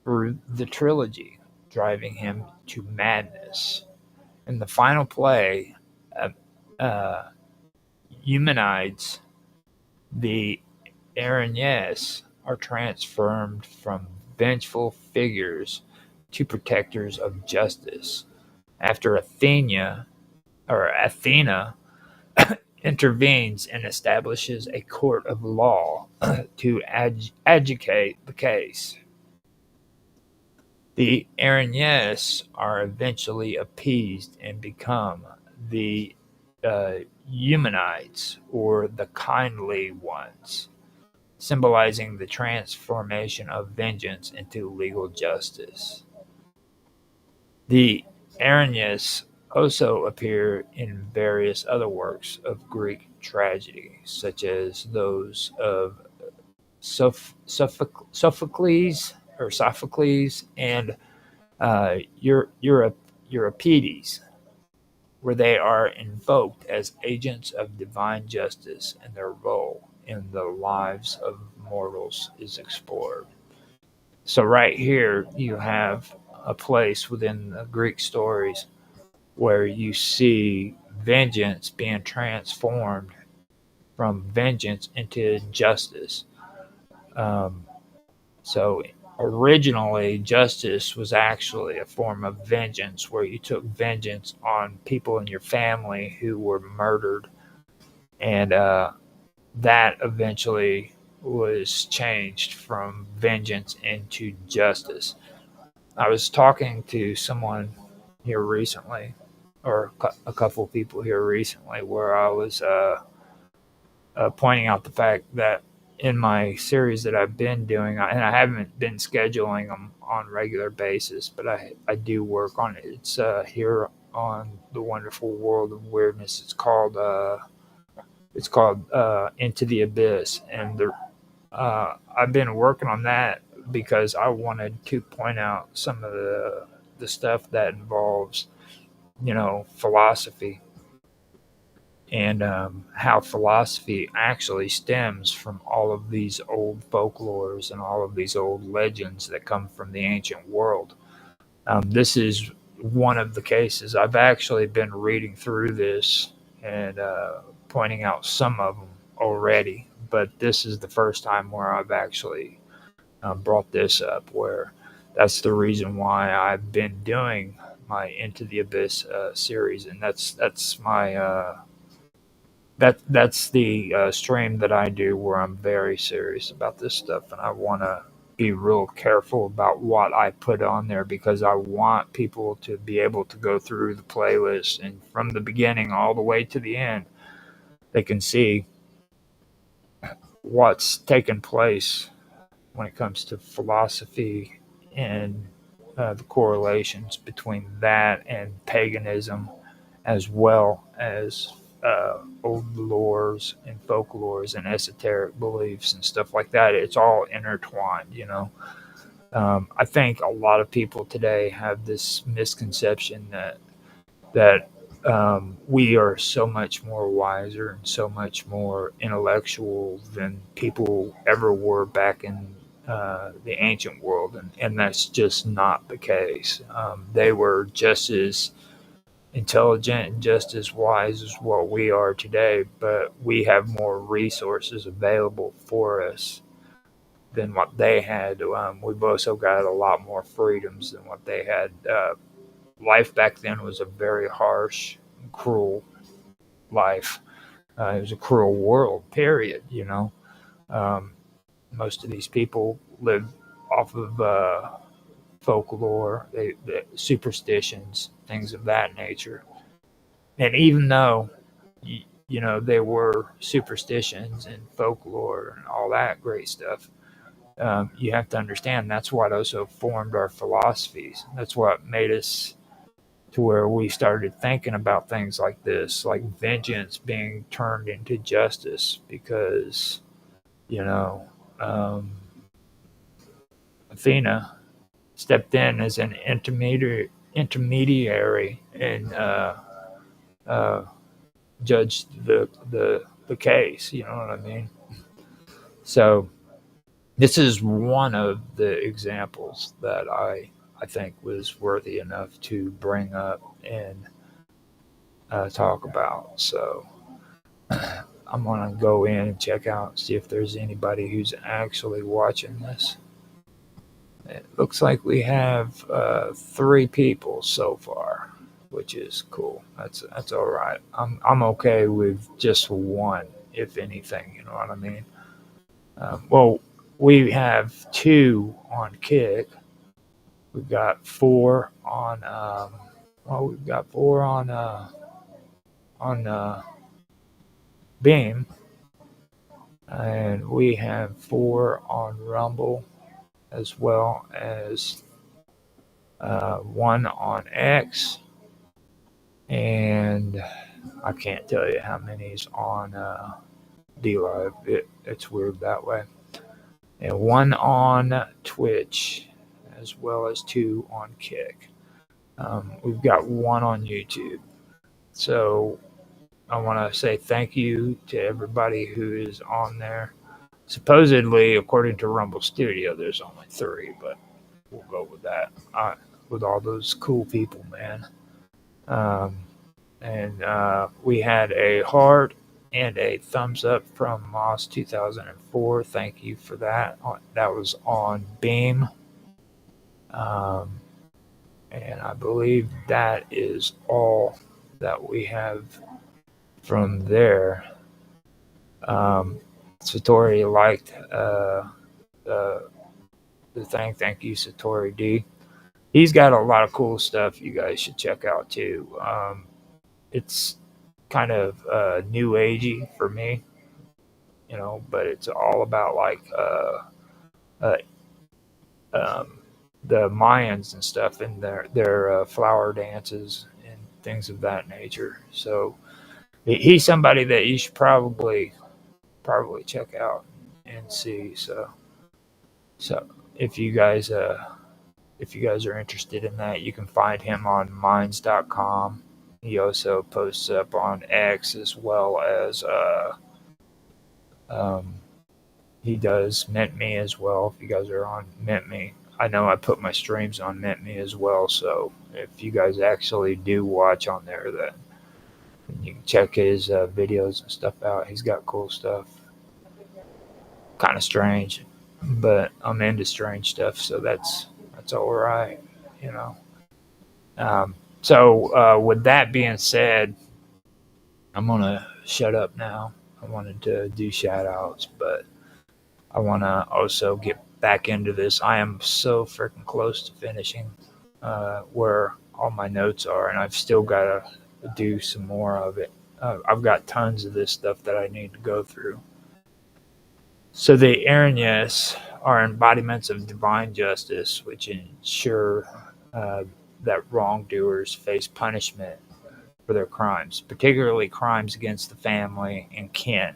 through the trilogy, driving him to madness. In the final play, Eumenides, the Arañas are transformed from vengeful figures to protectors of justice after Athena intervenes and establishes a court of law to adjudicate the case. The Arañas are eventually appeased and become the Eumenides, or the kindly ones, symbolizing the transformation of vengeance into legal justice. The Arañas also appear in various other works of Greek tragedy, such as those of Sophocles and Euripides, where they are invoked as agents of divine justice, and their role in the lives of mortals is explored. So right here you have a place within the Greek stories where you see vengeance being transformed from vengeance into justice. So originally, justice was actually a form of vengeance, where you took vengeance on people in your family who were murdered, and that eventually was changed from vengeance into justice. I was talking to someone here recently or a couple of people here recently where I was pointing out the fact that in my series that I've been doing, and I haven't been scheduling them on a regular basis, but I do work on it. It's here on the wonderful world of weirdness. It's called Into the Abyss, and I've been working on that because I wanted to point out some of the stuff that involves, philosophy, and how philosophy actually stems from all of these old folklores and all of these old legends that come from the ancient world. This is one of the cases. I've actually been reading through this and pointing out some of them already, but this is the first time where I've actually brought this up, where that's the reason why I've been doing my Into the Abyss series, and that's my that's the stream that I do where I'm very serious about this stuff, and I want to be real careful about what I put on there because I want people to be able to go through the playlist and from the beginning all the way to the end, they can see what's taken place when it comes to philosophy and the correlations between that and paganism, as well as old lores and folklores and esoteric beliefs and stuff like that. It's all intertwined. I think a lot of people today have this misconception that we are so much more wiser and so much more intellectual than people ever were back in the ancient world, and that's just not the case. They were just as intelligent and just as wise as what we are today, but we have more resources available for us than what they had. We've also got a lot more freedoms than what they had. Life back then was a very harsh, cruel life. It was a cruel world, period. Most of these people lived off of folklore, superstitions, things of that nature. And even though, they were superstitions and folklore and all that great stuff, you have to understand that's what also formed our philosophies. That's what made us to where we started thinking about things like this, like vengeance being turned into justice, because, Athena stepped in as an intermediary and judged the case. You know what I mean? So this is one of the examples that I think was worthy enough to bring up and talk about. So I'm gonna go in and check out and see if there's anybody who's actually watching this. It looks like we have 3 people so far, which is cool. That's all right. I'm okay with just one, if anything. You know what I mean? Well, we have 2 on Kick. We've got 4 on. We've got 4 on Beam, and we have 4 on Rumble, as well as 1 on X, and I can't tell you how many's on D-Live. It's weird that way. And 1 on Twitch, as well as 2 on Kick. We've got 1 on YouTube. So I want to say thank you to everybody who is on there. Supposedly, according to Rumble Studio, there's only 3, but we'll go with that. With all those cool people, man. And we had a heart and a thumbs up from Moss 2004. Thank you for that. That was on Beam. And I believe that is all that we have from there. Satori liked the thing. Thank you, Satori D. He's got a lot of cool stuff you guys should check out too. it's kind of new agey for me, but it's all about like uh, um, the Mayans and stuff and their flower dances and things of that nature. So he's somebody that you should probably check out and see. So if you guys are interested in that, you can find him on minds.com. He also posts up on X as well as um, he does Mint Me as well. If you guys are on Mint Me, I know I put my streams on Mint Me as well. So if you guys actually do watch on there, then you can check his videos and stuff out. He's got cool stuff. Kind of strange, but I'm into strange stuff, so that's all right, you know. With that being said, I'm gonna shut up now. I wanted to do shout outs, but I want to also get back into this. I am so freaking close to finishing where all my notes are, and I've still got to do some more of it. I've got tons of this stuff that I need to go through. So the Aranyas are embodiments of divine justice, which ensure that wrongdoers face punishment for their crimes, particularly crimes against the family and kin.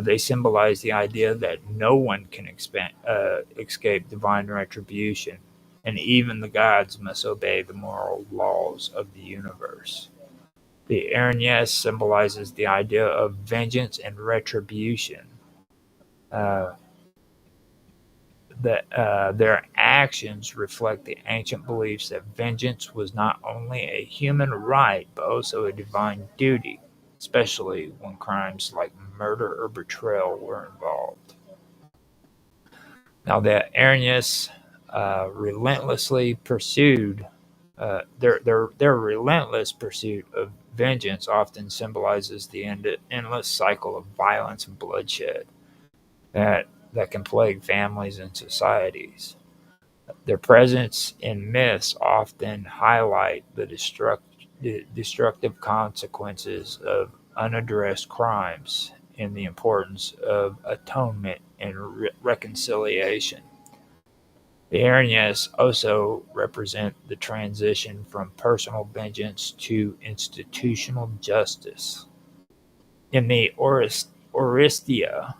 They symbolize the idea that no one can escape divine retribution, and even the gods must obey the moral laws of the universe. The Aranyas symbolizes the idea of vengeance and retribution. Uh, that their actions reflect the ancient beliefs that vengeance was not only a human right but also a divine duty, especially when crimes like murder or betrayal were involved. Now, the Aranyas relentlessly pursued their relentless pursuit of vengeance often symbolizes the endless cycle of violence and bloodshed that can plague families and societies. Their presence in myths often highlight the destructive consequences of unaddressed crimes and the importance of atonement and reconciliation. The Aranyas also represent the transition from personal vengeance to institutional justice. In the Oristia,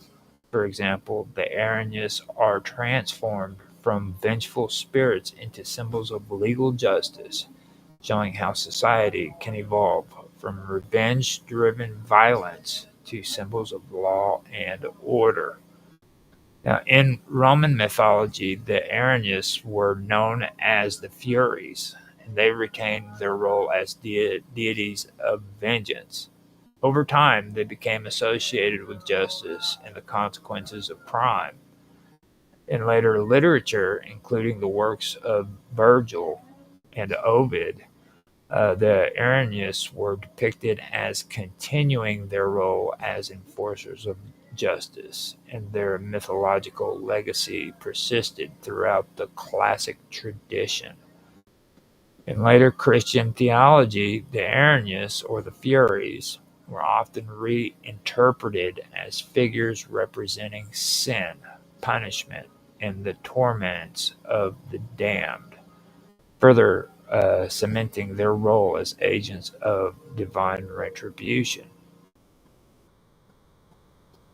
for example, the Aranyas are transformed from vengeful spirits into symbols of legal justice, showing how society can evolve from revenge-driven violence to symbols of law and order. Now, in Roman mythology, the Aranyas were known as the Furies, and they retained their role as deities of vengeance. Over time, they became associated with justice and the consequences of crime. In later literature, including the works of Virgil and Ovid, the Aranyas were depicted as continuing their role as enforcers of justice, and their mythological legacy persisted throughout the classic tradition. In later Christian theology, the Aranyas, or the Furies, were often reinterpreted as figures representing sin, punishment, and the torments of the damned, further cementing their role as agents of divine retribution.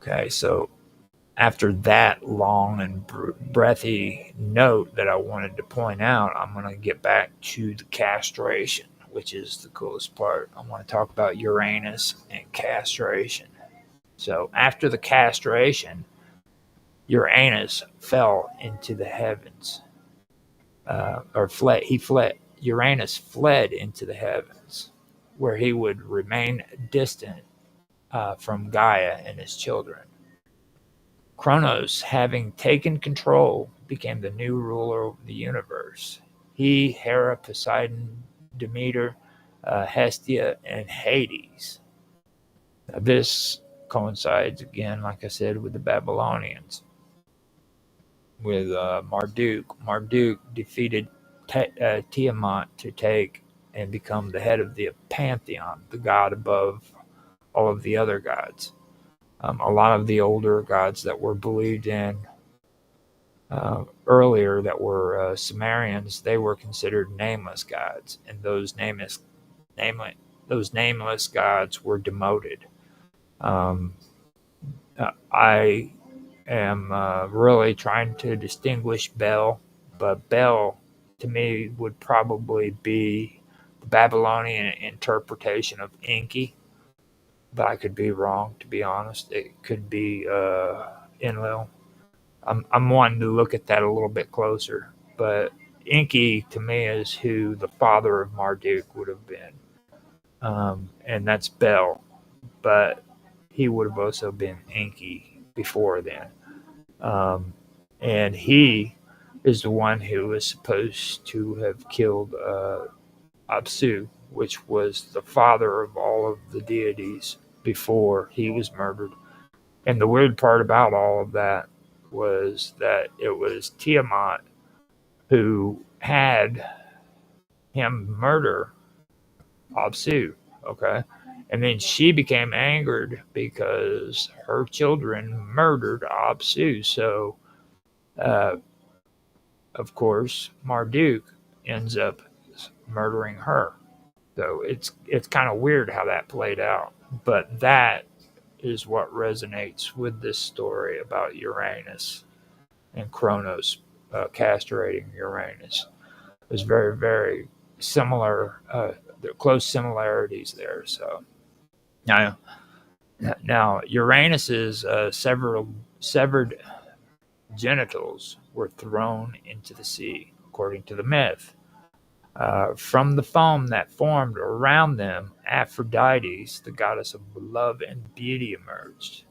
Okay, so after that long and breathy note that I wanted to point out, I'm going to get back to the castration, which is the coolest part. I want to talk about Uranus and castration. So after the castration, Uranus fell into the heavens, or fled. He fled. Uranus fled into the heavens, where he would remain distant from Gaia and his children. Kronos, having taken control, became the new ruler of the universe. He, Hera, Poseidon, Demeter, Hestia, and Hades. Now, this coincides again, like I said, with the Babylonians, with Marduk. Marduk defeated Tiamat to take and become the head of the pantheon, the god above all of the other gods. A lot of the older gods that were believed in earlier, that were Sumerians, they were considered nameless gods, and those nameless gods were demoted. Um, I am really trying to distinguish Bel, but Bel to me would probably be the Babylonian interpretation of Enki, but I could be wrong, to be honest. It could be Enlil. I'm wanting to look at that a little bit closer, but Enki to me is who the father of Marduk would have been, and that's Bel, but he would have also been Enki before then. And he is the one who was supposed to have killed Apsu, which was the father of all of the deities before he was murdered. And the weird part about all of that was that it was Tiamat who had him murder Apsu, okay? And then she became angered because her children murdered Apsu. So, of course, Marduk ends up murdering her. So it's kind of weird how that played out. But that is what resonates with this story about Uranus and Kronos castrating Uranus. There's very, very similar, there are close similarities there. So now Uranus's severed genitals were thrown into the sea, according to the myth. From the foam that formed around them, Aphrodite, the goddess of love and beauty, emerged.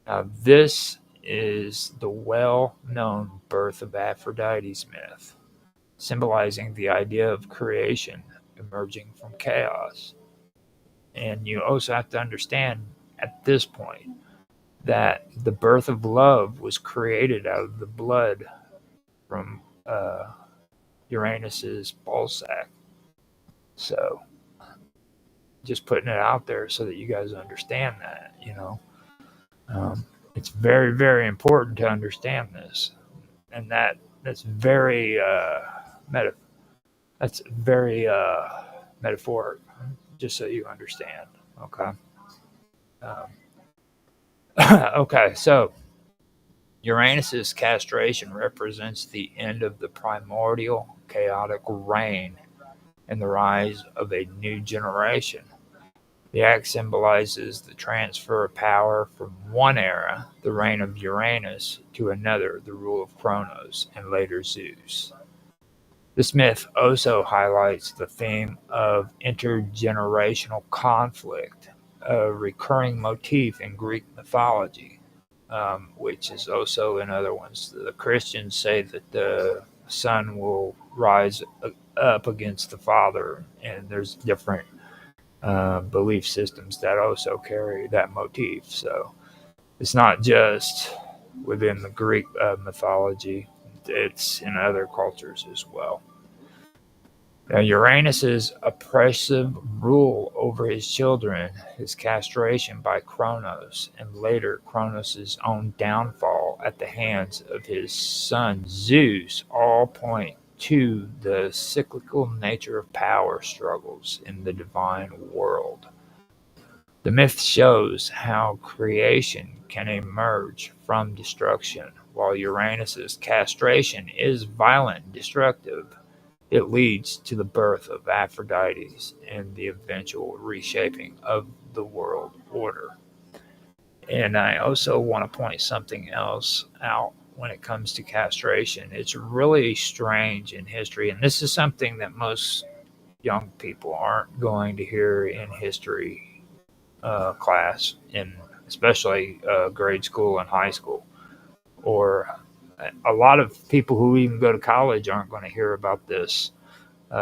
Now, this is the well-known birth of Aphrodite's myth, symbolizing the idea of creation emerging from chaos. And you also have to understand at this point that the birth of love was created out of the blood from Uranus's ballsack. So, just putting it out there so that you guys understand that, it's very, very important to understand this, and that's very metaphoric, just so you understand. Okay. Okay, so Uranus's castration represents the end of the primordial chaotic reign and the rise of a new generation. The act symbolizes the transfer of power from one era, the reign of Uranus, to another, the rule of Kronos and later Zeus. This myth also highlights the theme of intergenerational conflict, a recurring motif in Greek mythology, which is also in other ones. The Christians say that the son will rise up against the father, and there's different belief systems that also carry that motif. So it's not just within the Greek mythology, it's in other cultures as well. Now, Uranus's oppressive rule over his children, his castration by Kronos, and later Kronos' own downfall at the hands of his son Zeus all point to the cyclical nature of power struggles in the divine world. The myth shows how creation can emerge from destruction. While Uranus's castration is violent and destructive, it leads to the birth of Aphrodite and the eventual reshaping of the world order. And I also want to point something else out when it comes to castration. It's really strange in history, and this is something that most young people aren't going to hear in history class, in especially grade school and high school, or a lot of people who even go to college aren't going to hear about this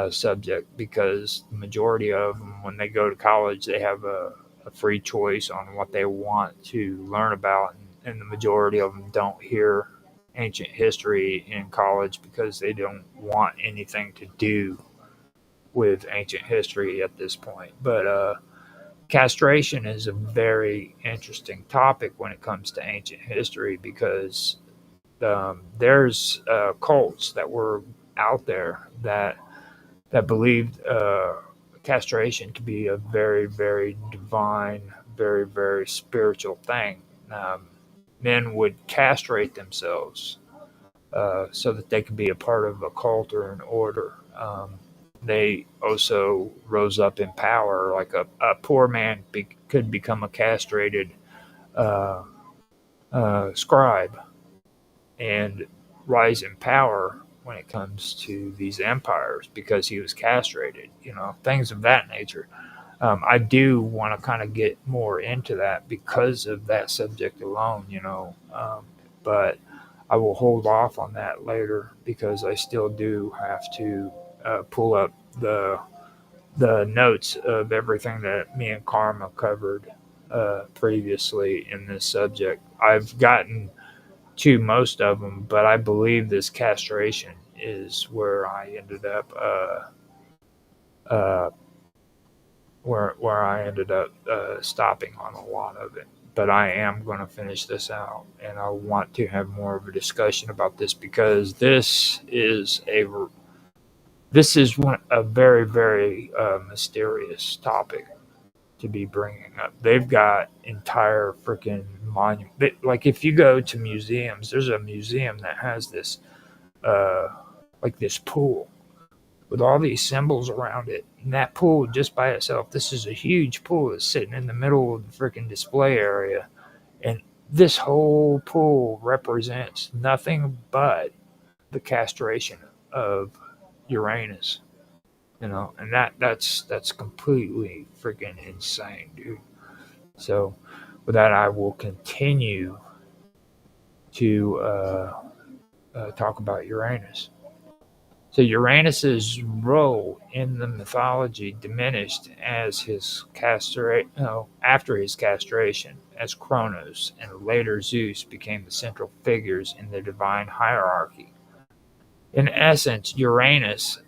subject, because the majority of them, when they go to college, they have a free choice on what they want to learn about, and the majority of them don't hear ancient history in college because they don't want anything to do with ancient history at this point. But castration is a very interesting topic when it comes to ancient history because there's cults that were out there that believed castration to be a very, very divine, very, very spiritual thing. Um, Men would castrate themselves so that they could be a part of a cult or an order. They also rose up in power, like a poor man could become a castrated uh, scribe and rise in power when it comes to these empires because he was castrated, things of that nature. I do want to kind of get more into that because of that subject alone. But I will hold off on that later because I still do have to pull up the notes of everything that me and Karma covered previously in this subject. I've gotten to most of them, but I believe this castration is where I ended up uh, where I ended up stopping on a lot of it. But I am going to finish this out, and I want to have more of a discussion about this because a very, very mysterious topic to be bringing up. They've got entire freaking monument. Like if you go to museums, there's a museum that has this uh, like this pool with all these symbols around it. And that pool just by itself, this is a huge pool that's sitting in the middle of the freaking display area. And this whole pool represents nothing but the castration of Uranus. And that's completely freaking insane, dude. So with that, I will continue to talk about Uranus. So Uranus's role in the mythology diminished as after his castration, as Kronos and later Zeus became the central figures in the divine hierarchy. In essence, Uranus's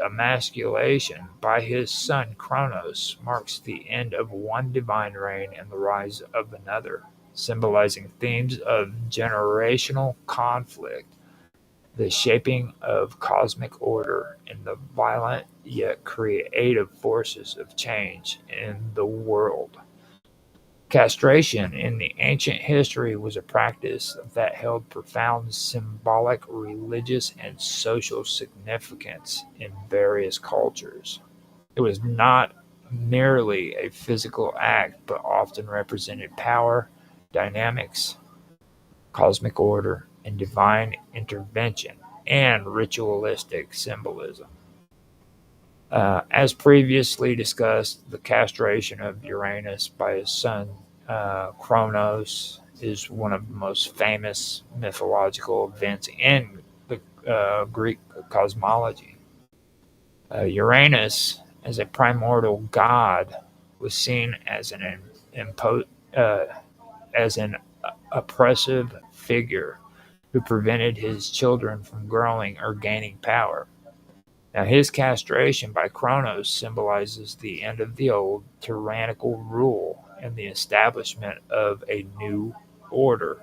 emasculation by his son Kronos marks the end of one divine reign and the rise of another, symbolizing themes of generational conflict, the shaping of cosmic order, and the violent yet creative forces of change in the world. Castration in the ancient history was a practice that held profound symbolic, religious, and social significance in various cultures. It was not merely a physical act, but often represented power, dynamics, cosmic order, and divine intervention, and ritualistic symbolism. As previously discussed, the castration of Uranus by his son Kronos is one of the most famous mythological events in the Greek cosmology. Uranus, as a primordial god, was seen as uh, as an oppressive figure who prevented his children from growing or gaining power. Now, his castration by Kronos symbolizes the end of the old tyrannical rule and the establishment of a new order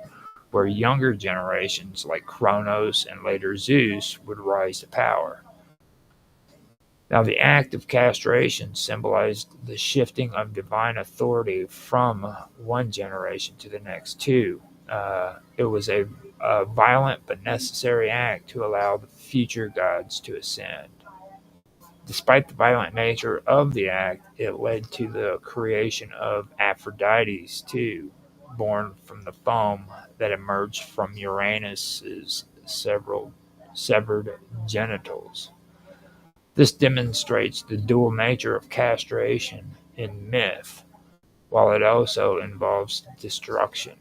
where younger generations like Kronos and later Zeus would rise to power. Now, the act of castration symbolized the shifting of divine authority from one generation to the next, too. It was a violent but necessary act to allow the future gods to ascend. Despite the violent nature of the act, it led to the creation of Aphrodites, too, born from the foam that emerged from Uranus's several severed genitals. This demonstrates the dual nature of castration in myth. While it also involves destruction,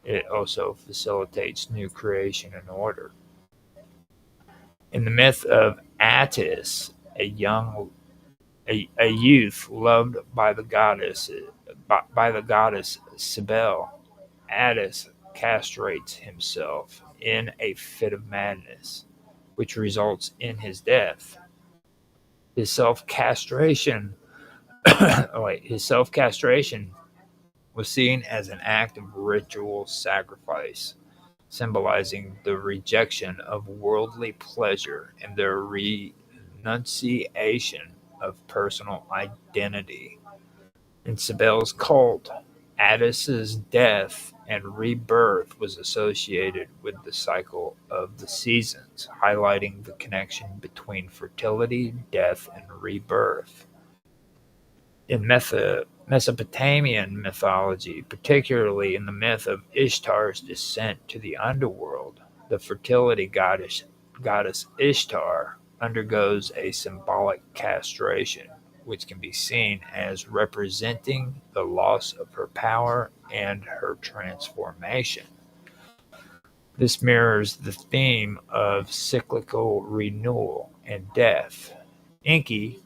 it also facilitates new creation and order. In the myth of Attis, a youth loved by the goddess Cybele, Attis castrates himself in a fit of madness, which results in his death. His self-castration was seen as an act of ritual sacrifice, symbolizing the rejection of worldly pleasure and the renunciation of personal identity. In Sabel's cult, Addis's death and rebirth was associated with the cycle of the seasons, highlighting the connection between fertility, death, and rebirth. In Mesopotamian mythology, particularly in the myth of Ishtar's descent to the underworld, the fertility goddess Ishtar undergoes a symbolic castration, which can be seen as representing the loss of her power and her transformation. This mirrors the theme of cyclical renewal and death. Enki,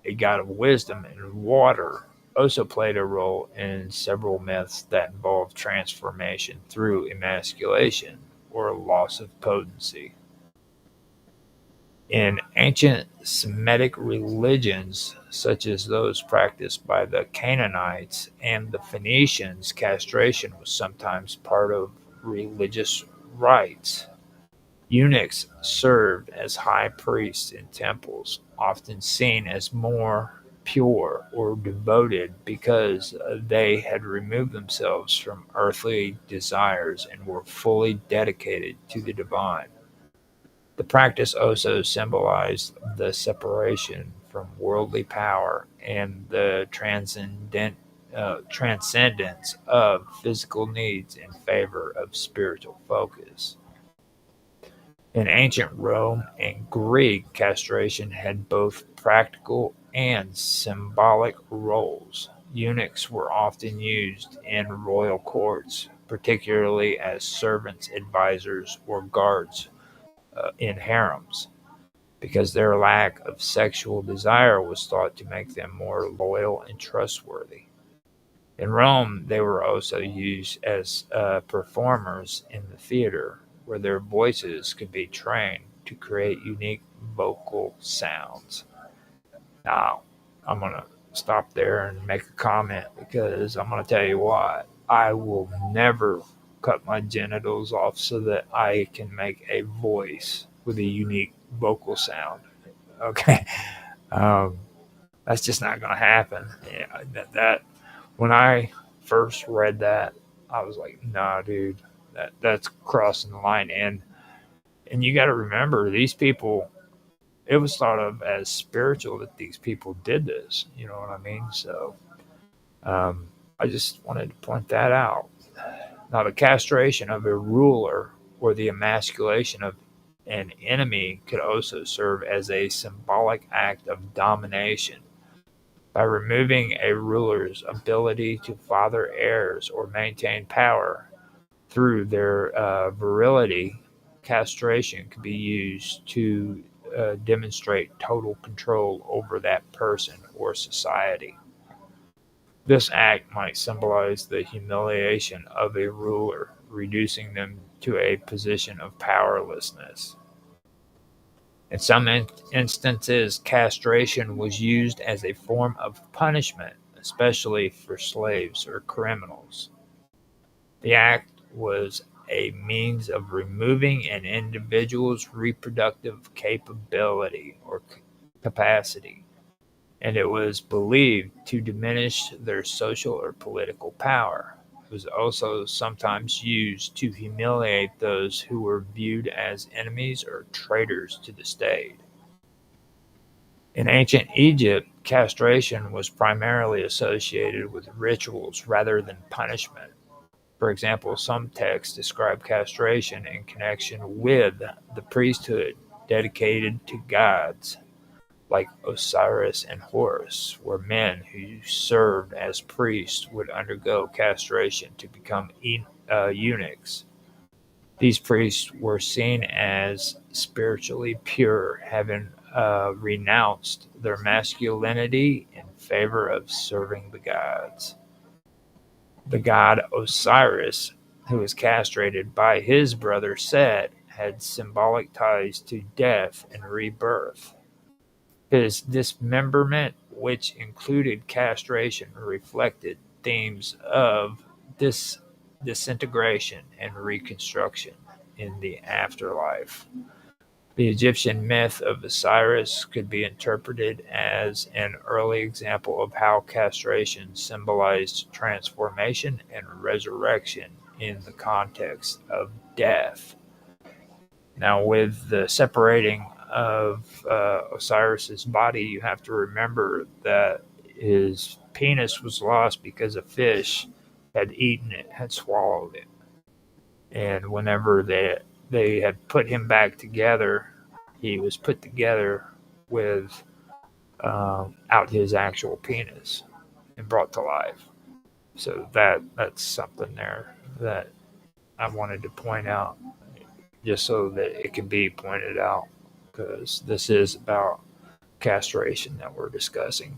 a god of wisdom and water, also played a role in several myths that involve transformation through emasculation or loss of potency. In ancient Semitic religions, such as those practiced by the Canaanites and the Phoenicians, castration was sometimes part of religious rites. Eunuchs served as high priests in temples, often seen as more pure or devoted because they had removed themselves from earthly desires and were fully dedicated to the divine. The practice also symbolized the separation from worldly power and the transcendence of physical needs in favor of spiritual focus. In ancient Rome and Greek, castration had both practical and symbolic roles. Eunuchs were often used in royal courts, particularly as servants, advisors, or guards in harems, because their lack of sexual desire was thought to make them more loyal and trustworthy. In Rome, they were also used as performers in the theater, where their voices could be trained to create unique vocal sounds. Now, I'm going to stop there and make a comment because I'm going to tell you what, I will never cut my genitals off so that I can make a voice with a unique vocal sound. Okay. That's just not going to happen. Yeah, that when I first read that, I was like, nah, dude, that's crossing the line. And you got to remember, these people, it was thought of as spiritual that these people did this. You know what I mean? So I just wanted to point that out. Now, the castration of a ruler or the emasculation of an enemy could also serve as a symbolic act of domination. By removing a ruler's ability to father heirs or maintain power through their virility, castration could be used to demonstrate total control over that person or society. This act might symbolize the humiliation of a ruler, reducing them to a position of powerlessness. In some instances, castration was used as a form of punishment, especially for slaves or criminals. The act was a means of removing an individual's reproductive capability or capacity, and it was believed to diminish their social or political power. It was also sometimes used to humiliate those who were viewed as enemies or traitors to the state. In ancient Egypt, castration was primarily associated with rituals rather than punishment. For example, some texts describe castration in connection with the priesthood dedicated to gods like Osiris and Horus, where men who served as priests would undergo castration to become eunuchs. These priests were seen as spiritually pure, having renounced their masculinity in favor of serving the gods. The god Osiris, who was castrated by his brother Set, had symbolic ties to death and rebirth. His dismemberment, which included castration, reflected themes of disintegration and reconstruction in the afterlife. The Egyptian myth of Osiris could be interpreted as an early example of how castration symbolized transformation and resurrection in the context of death. Now, with the separating of Osiris's body, you have to remember that his penis was lost because a fish had eaten it, had swallowed it. And whenever they had put him back together, he was put together with out his actual penis and brought to life. So that's something there that I wanted to point out, just so that it can be pointed out, because this is about castration that we're discussing.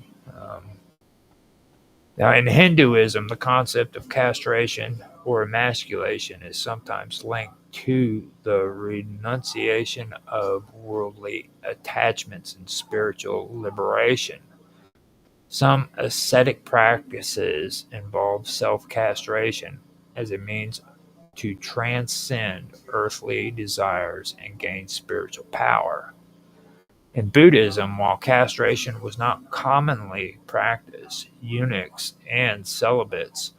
Now, in Hinduism, the concept of castration or emasculation is sometimes linked to the renunciation of worldly attachments and spiritual liberation. Some ascetic practices involve self-castration as a means to transcend earthly desires and gain spiritual power. In Buddhism, while castration was not commonly practiced, eunuchs and celibates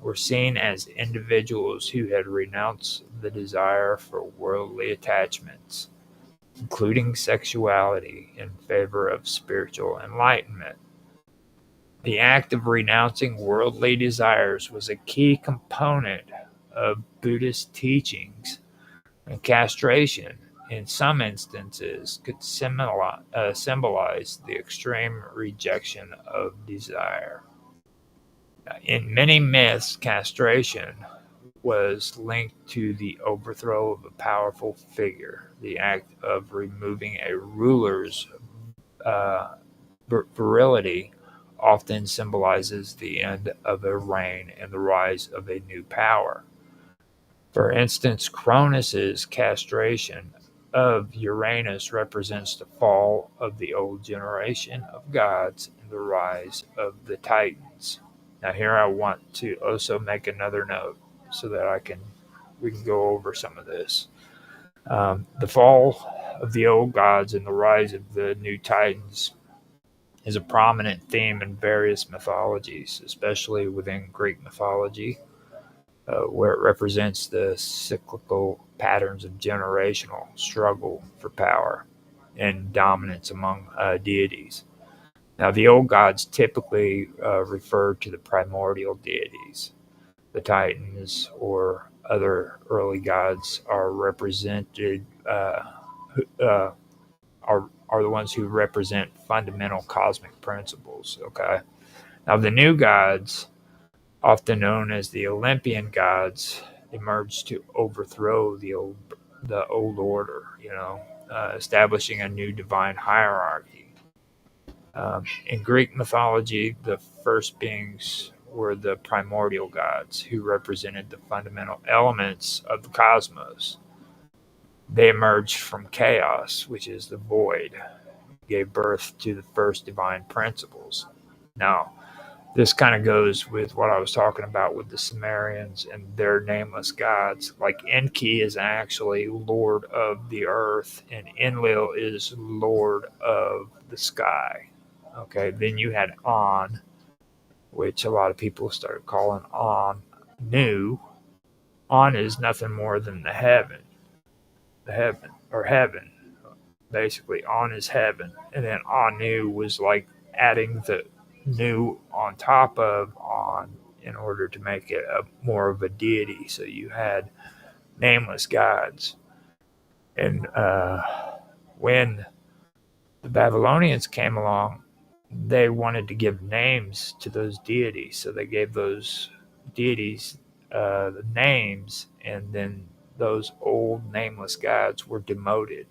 were seen as individuals who had renounced the desire for worldly attachments, including sexuality, in favor of spiritual enlightenment. The act of renouncing worldly desires was a key component of Buddhist teachings, and castration, in some instances, could symbolize the extreme rejection of desire. In many myths, castration was linked to the overthrow of a powerful figure. The act of removing a ruler's virility often symbolizes the end of a reign and the rise of a new power. For instance, Cronus's castration of Uranus represents the fall of the old generation of gods and the rise of the Titans. Now, here I want to also make another note so that we can go over some of this. The fall of the old gods and the rise of the new Titans is a prominent theme in various mythologies, especially within Greek mythology, where it represents the cyclical patterns of generational struggle for power and dominance among deities. Now, the old gods typically refer to the primordial deities. The Titans or other early gods are represented are the ones who represent fundamental cosmic principles. Okay, now the new gods, often known as the Olympian gods, emerged to overthrow the old order. Establishing a new divine hierarchy. In Greek mythology, the first beings were the primordial gods, who represented the fundamental elements of the cosmos. They emerged from chaos, which is the void, gave birth to the first divine principles. Now, this kind of goes with what I was talking about with the Sumerians and their nameless gods. Like Enki is actually Lord of the earth, and Enlil is Lord of the sky. Okay, then you had On, which a lot of people started calling Anu. On is nothing more than the heaven. Basically, On is heaven. And then Anu was like adding the new on top of On in order to make it more of a deity. So you had nameless gods. And when the Babylonians came along, they wanted to give names to those deities. So they gave those deities the names, and then those old nameless gods were demoted.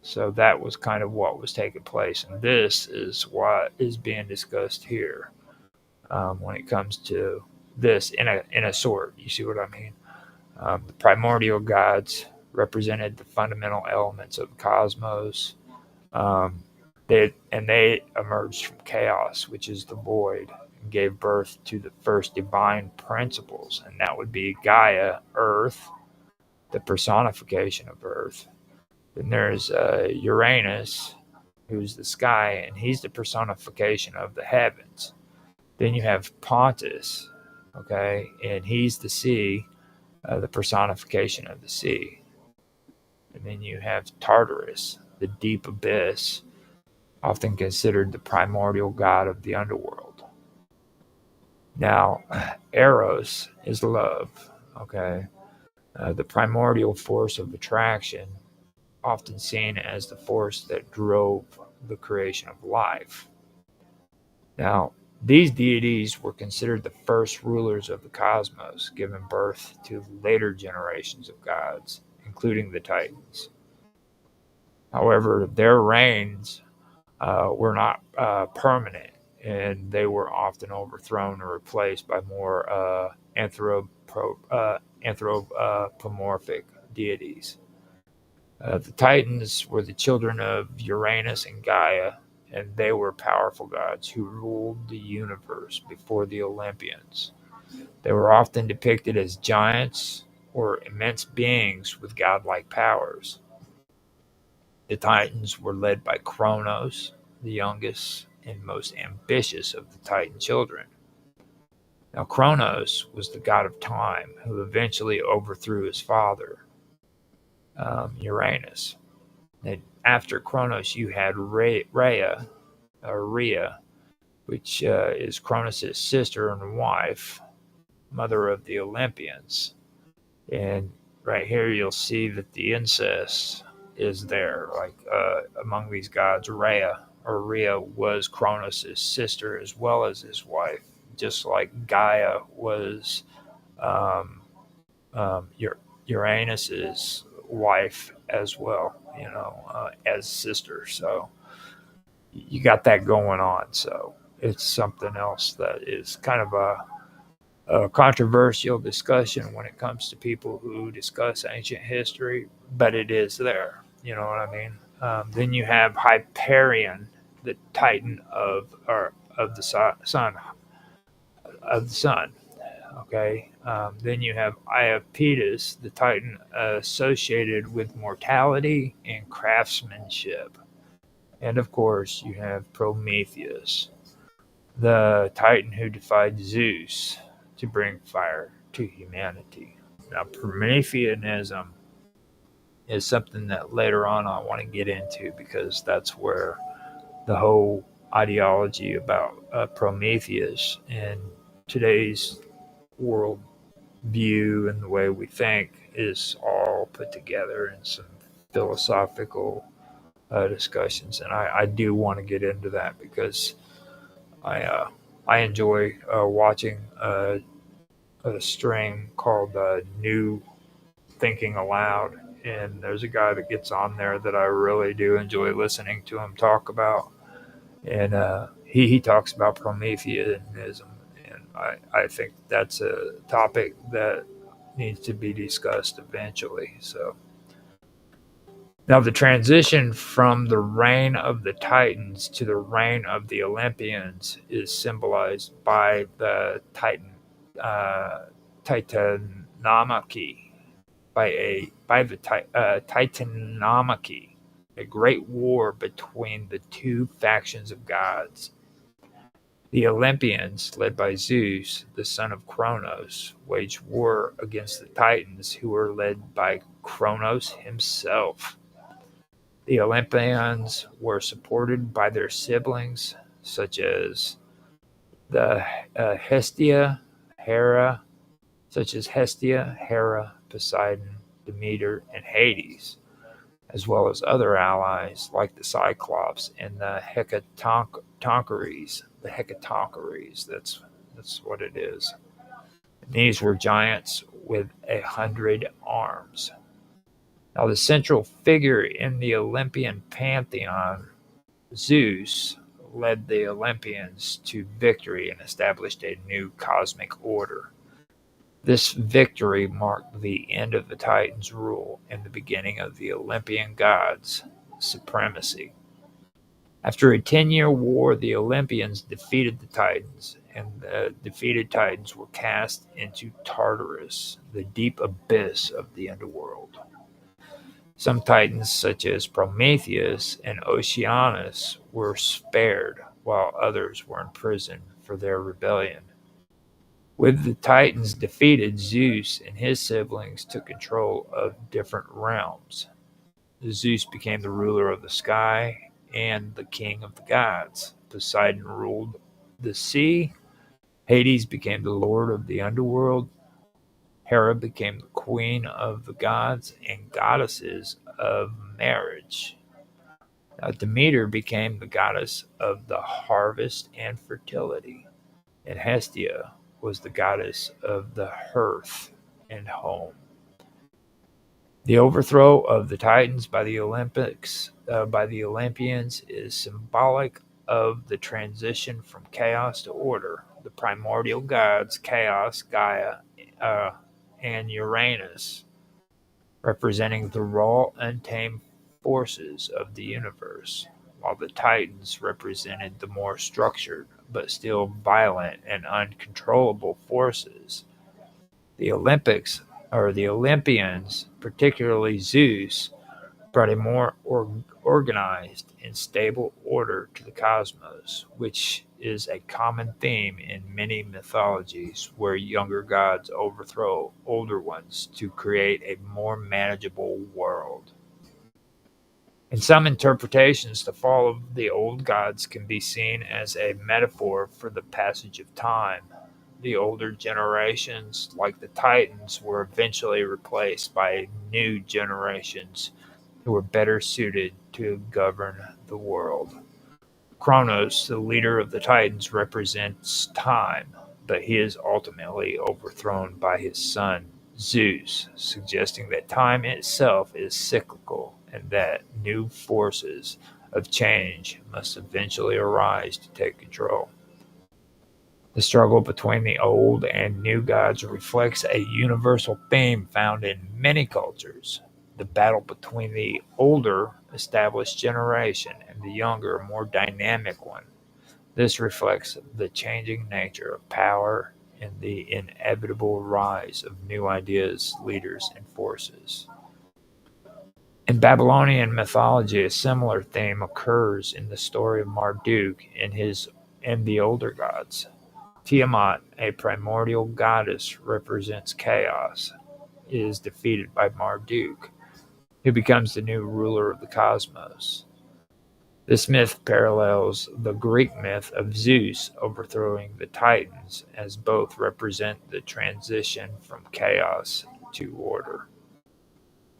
So that was kind of what was taking place. And this is what is being discussed here when it comes to this in a sort. You see what I mean? The primordial gods represented the fundamental elements of the cosmos. They emerged from chaos, which is the void, and gave birth to the first divine principles, and that would be Gaia, Earth, the personification of Earth. Then there's Uranus, who's the sky, and he's the personification of the heavens. Then you have Pontus, okay, and he's the sea, the personification of the sea. And then you have Tartarus, the deep abyss, often considered the primordial god of the underworld. Now, Eros is love, okay, the primordial force of attraction, often seen as the force that drove the creation of life. Now, these deities were considered the first rulers of the cosmos, giving birth to later generations of gods, including the Titans. However, their reigns were not permanent, and they were often overthrown or replaced by more anthropomorphic deities. The Titans were the children of Uranus and Gaia, and they were powerful gods who ruled the universe before the Olympians. They were often depicted as giants or immense beings with godlike powers. The Titans were led by Kronos, the youngest and most ambitious of the Titan children. Now, Kronos was the god of time who eventually overthrew his father, Uranus. And after Kronos, you had Rhea, which is Kronos' sister and wife, mother of the Olympians. And right here, you'll see that the incest is there, like among these gods. Rhea was Kronos' sister as well as his wife, just like Gaia was Uranus's wife as well, as sister. So you got that going on. So it's something else that is kind of a controversial discussion when it comes to people who discuss ancient history, but it is there. You know what I mean? Then you have Hyperion, the Titan of the sun. Okay. Then you have Iapetus, the Titan associated with mortality and craftsmanship. And of course, you have Prometheus, the Titan who defied Zeus to bring fire to humanity. Now, Prometheanism is something that later on I want to get into, because that's where the whole ideology about Prometheus and today's world view and the way we think is all put together in some philosophical discussions. And I do want to get into that, because I enjoy watching a stream called New Thinking Aloud, and there's a guy that gets on there that I really do enjoy listening to him talk about, and he talks about Prometheanism, and I think that's a topic that needs to be discussed eventually. So now, the transition from the reign of the Titans to the reign of the Olympians is symbolized by the Titanomachy, by the Titanomachy, a great war between the two factions of gods. The Olympians, led by Zeus, the son of Kronos, waged war against the Titans, who were led by Kronos himself. The Olympians were supported by their siblings, such as Hestia, Hera, Poseidon, Demeter, and Hades, as well as other allies like the Cyclops and the Hecatoncheires. That's what it is. And these were giants with 100 arms. Now, the central figure in the Olympian pantheon, Zeus, led the Olympians to victory and established a new cosmic order. This victory marked the end of the Titans' rule and the beginning of the Olympian gods' supremacy. After a 10-year war, the Olympians defeated the Titans, and the defeated Titans were cast into Tartarus, the deep abyss of the underworld. Some Titans, such as Prometheus and Oceanus, were spared, while others were imprisoned for their rebellion. With the Titans defeated, Zeus and his siblings took control of different realms. Zeus became the ruler of the sky and the king of the gods. Poseidon ruled the sea. Hades became the lord of the underworld. Hera became the queen of the gods and goddesses of marriage. Demeter became the goddess of the harvest and fertility. And Hestia was the goddess of the hearth and home. The overthrow of the Titans by the Olympians is symbolic of the transition from chaos to order. The primordial gods, Chaos, Gaia, and Uranus, representing the raw, untamed forces of the universe, while the Titans represented the more structured, but still violent and uncontrollable forces. The Olympians, particularly Zeus, brought a more organized and stable order to the cosmos, which is a common theme in many mythologies where younger gods overthrow older ones to create a more manageable world. In some interpretations, the fall of the old gods can be seen as a metaphor for the passage of time. The older generations, like the Titans, were eventually replaced by new generations who were better suited to govern the world. Kronos, the leader of the Titans, represents time, but he is ultimately overthrown by his son, Zeus, suggesting that time itself is cyclical and that new forces of change must eventually arise to take control. The struggle between the old and new gods reflects a universal theme found in many cultures: the battle between the older, established generation and the younger, more dynamic one. This reflects the changing nature of power and the inevitable rise of new ideas, leaders, and forces. In Babylonian mythology, a similar theme occurs in the story of Marduk and the older gods. Tiamat, a primordial goddess, represents chaos, is defeated by Marduk, who becomes the new ruler of the cosmos. This myth parallels the Greek myth of Zeus overthrowing the Titans, as both represent the transition from chaos to order.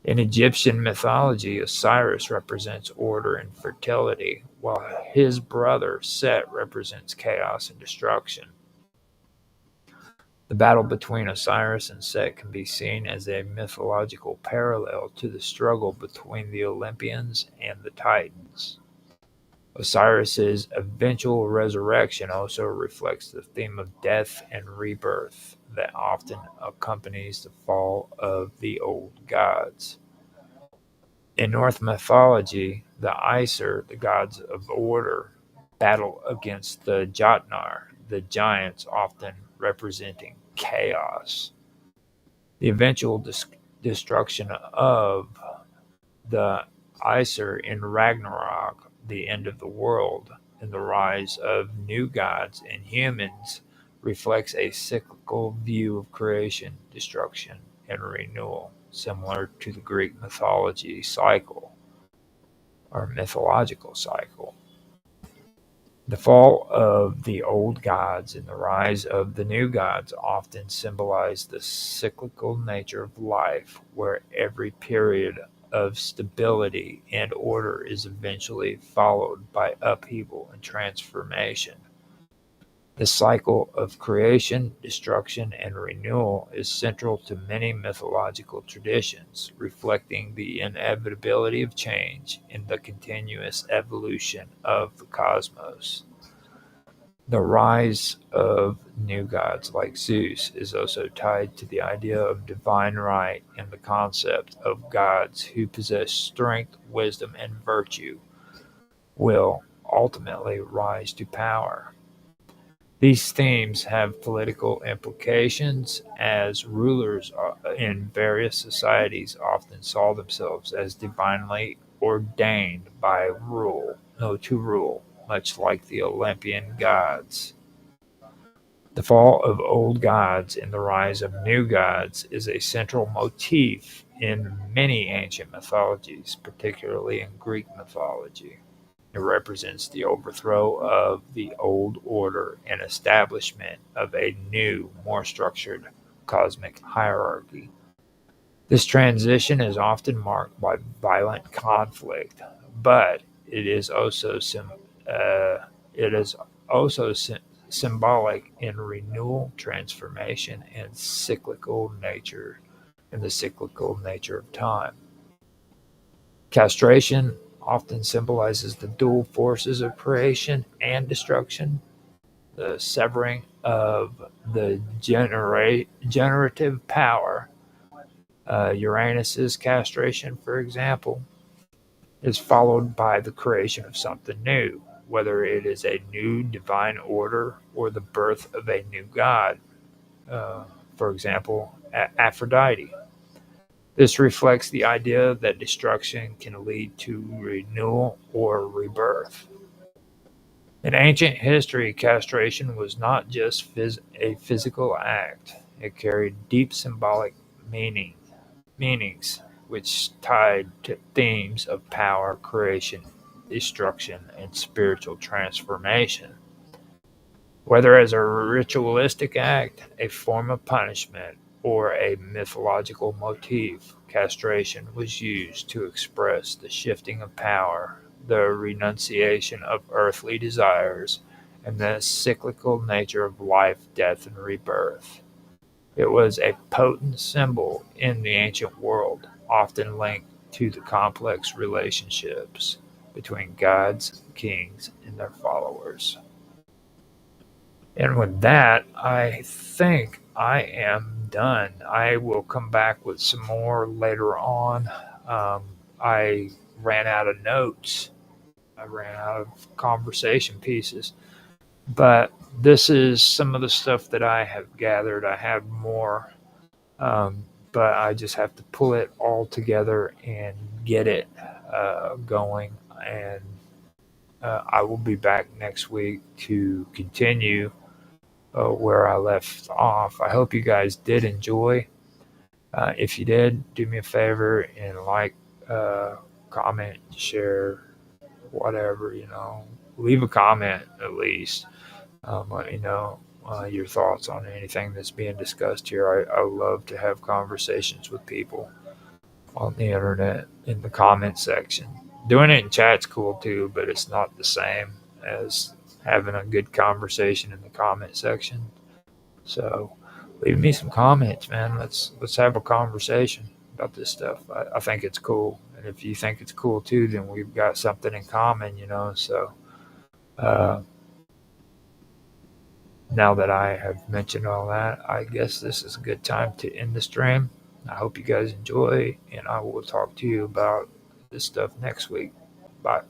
In Egyptian mythology, Osiris represents order and fertility, while his brother Set represents chaos and destruction. The battle between Osiris and Set can be seen as a mythological parallel to the struggle between the Olympians and the Titans. Osiris's eventual resurrection also reflects the theme of death and rebirth that often accompanies the fall of the old gods. In Norse mythology, the Aesir, the gods of order, battle against the Jotnar, the giants often representing chaos. The eventual destruction of the Aesir in Ragnarok, the end of the world, and the rise of new gods and humans reflects a cyclical view of creation, destruction, and renewal, similar to the Greek mythology cycle, or mythological cycle. The fall of the old gods and the rise of the new gods often symbolize the cyclical nature of life, where every period of stability and order is eventually followed by upheaval and transformation. The cycle of creation, destruction, and renewal is central to many mythological traditions, reflecting the inevitability of change and the continuous evolution of the cosmos. The rise of new gods like Zeus is also tied to the idea of divine right and the concept of gods who possess strength, wisdom, and virtue will ultimately rise to power. These themes have political implications as rulers in various societies often saw themselves as divinely ordained to rule, much like the Olympian gods. The fall of old gods and the rise of new gods is a central motif in many ancient mythologies, particularly in Greek mythology. It represents the overthrow of the old order and establishment of a new, more structured cosmic hierarchy. This transition is often marked by violent conflict, but it is also it is also symbolic in renewal, transformation, and the cyclical nature of time. Castration often symbolizes the dual forces of creation and destruction, the severing of the generative power. Uranus's castration, for example, is followed by the creation of something new, whether it is a new divine order or the birth of a new god. For example, Aphrodite. This reflects the idea that destruction can lead to renewal or rebirth. In ancient history, castration was not just a physical act, it carried deep symbolic meanings which tied to themes of power, creation, destruction, and spiritual transformation. Whether as a ritualistic act, a form of punishment, or a mythological motif, castration was used to express the shifting of power, the renunciation of earthly desires, and the cyclical nature of life, death, and rebirth. It was a potent symbol in the ancient world, often linked to the complex relationships between gods, kings, and their followers. And with that, I think I am done. I will come back with some more later on. I ran out of notes, I ran out of conversation pieces. But this is some of the stuff that I have gathered. I have more, but I just have to pull it all together and get it going. And I will be back next week to continue where I left off. I hope you guys did enjoy. If you did, do me a favor and comment, share, whatever, leave a comment at least. Let me know your thoughts on anything that's being discussed here. I love to have conversations with people on the internet in the comment section. Doing it in chat's cool too, but it's not the same as having a good conversation in the comment section. So leave me some comments, man. Let's have a conversation about this stuff. I think it's cool, and if you think it's cool too, then we've got something in common, So now that I have mentioned all that, I guess this is a good time to end the stream. I hope you guys enjoy, and I will talk to you about this stuff next week. Bye.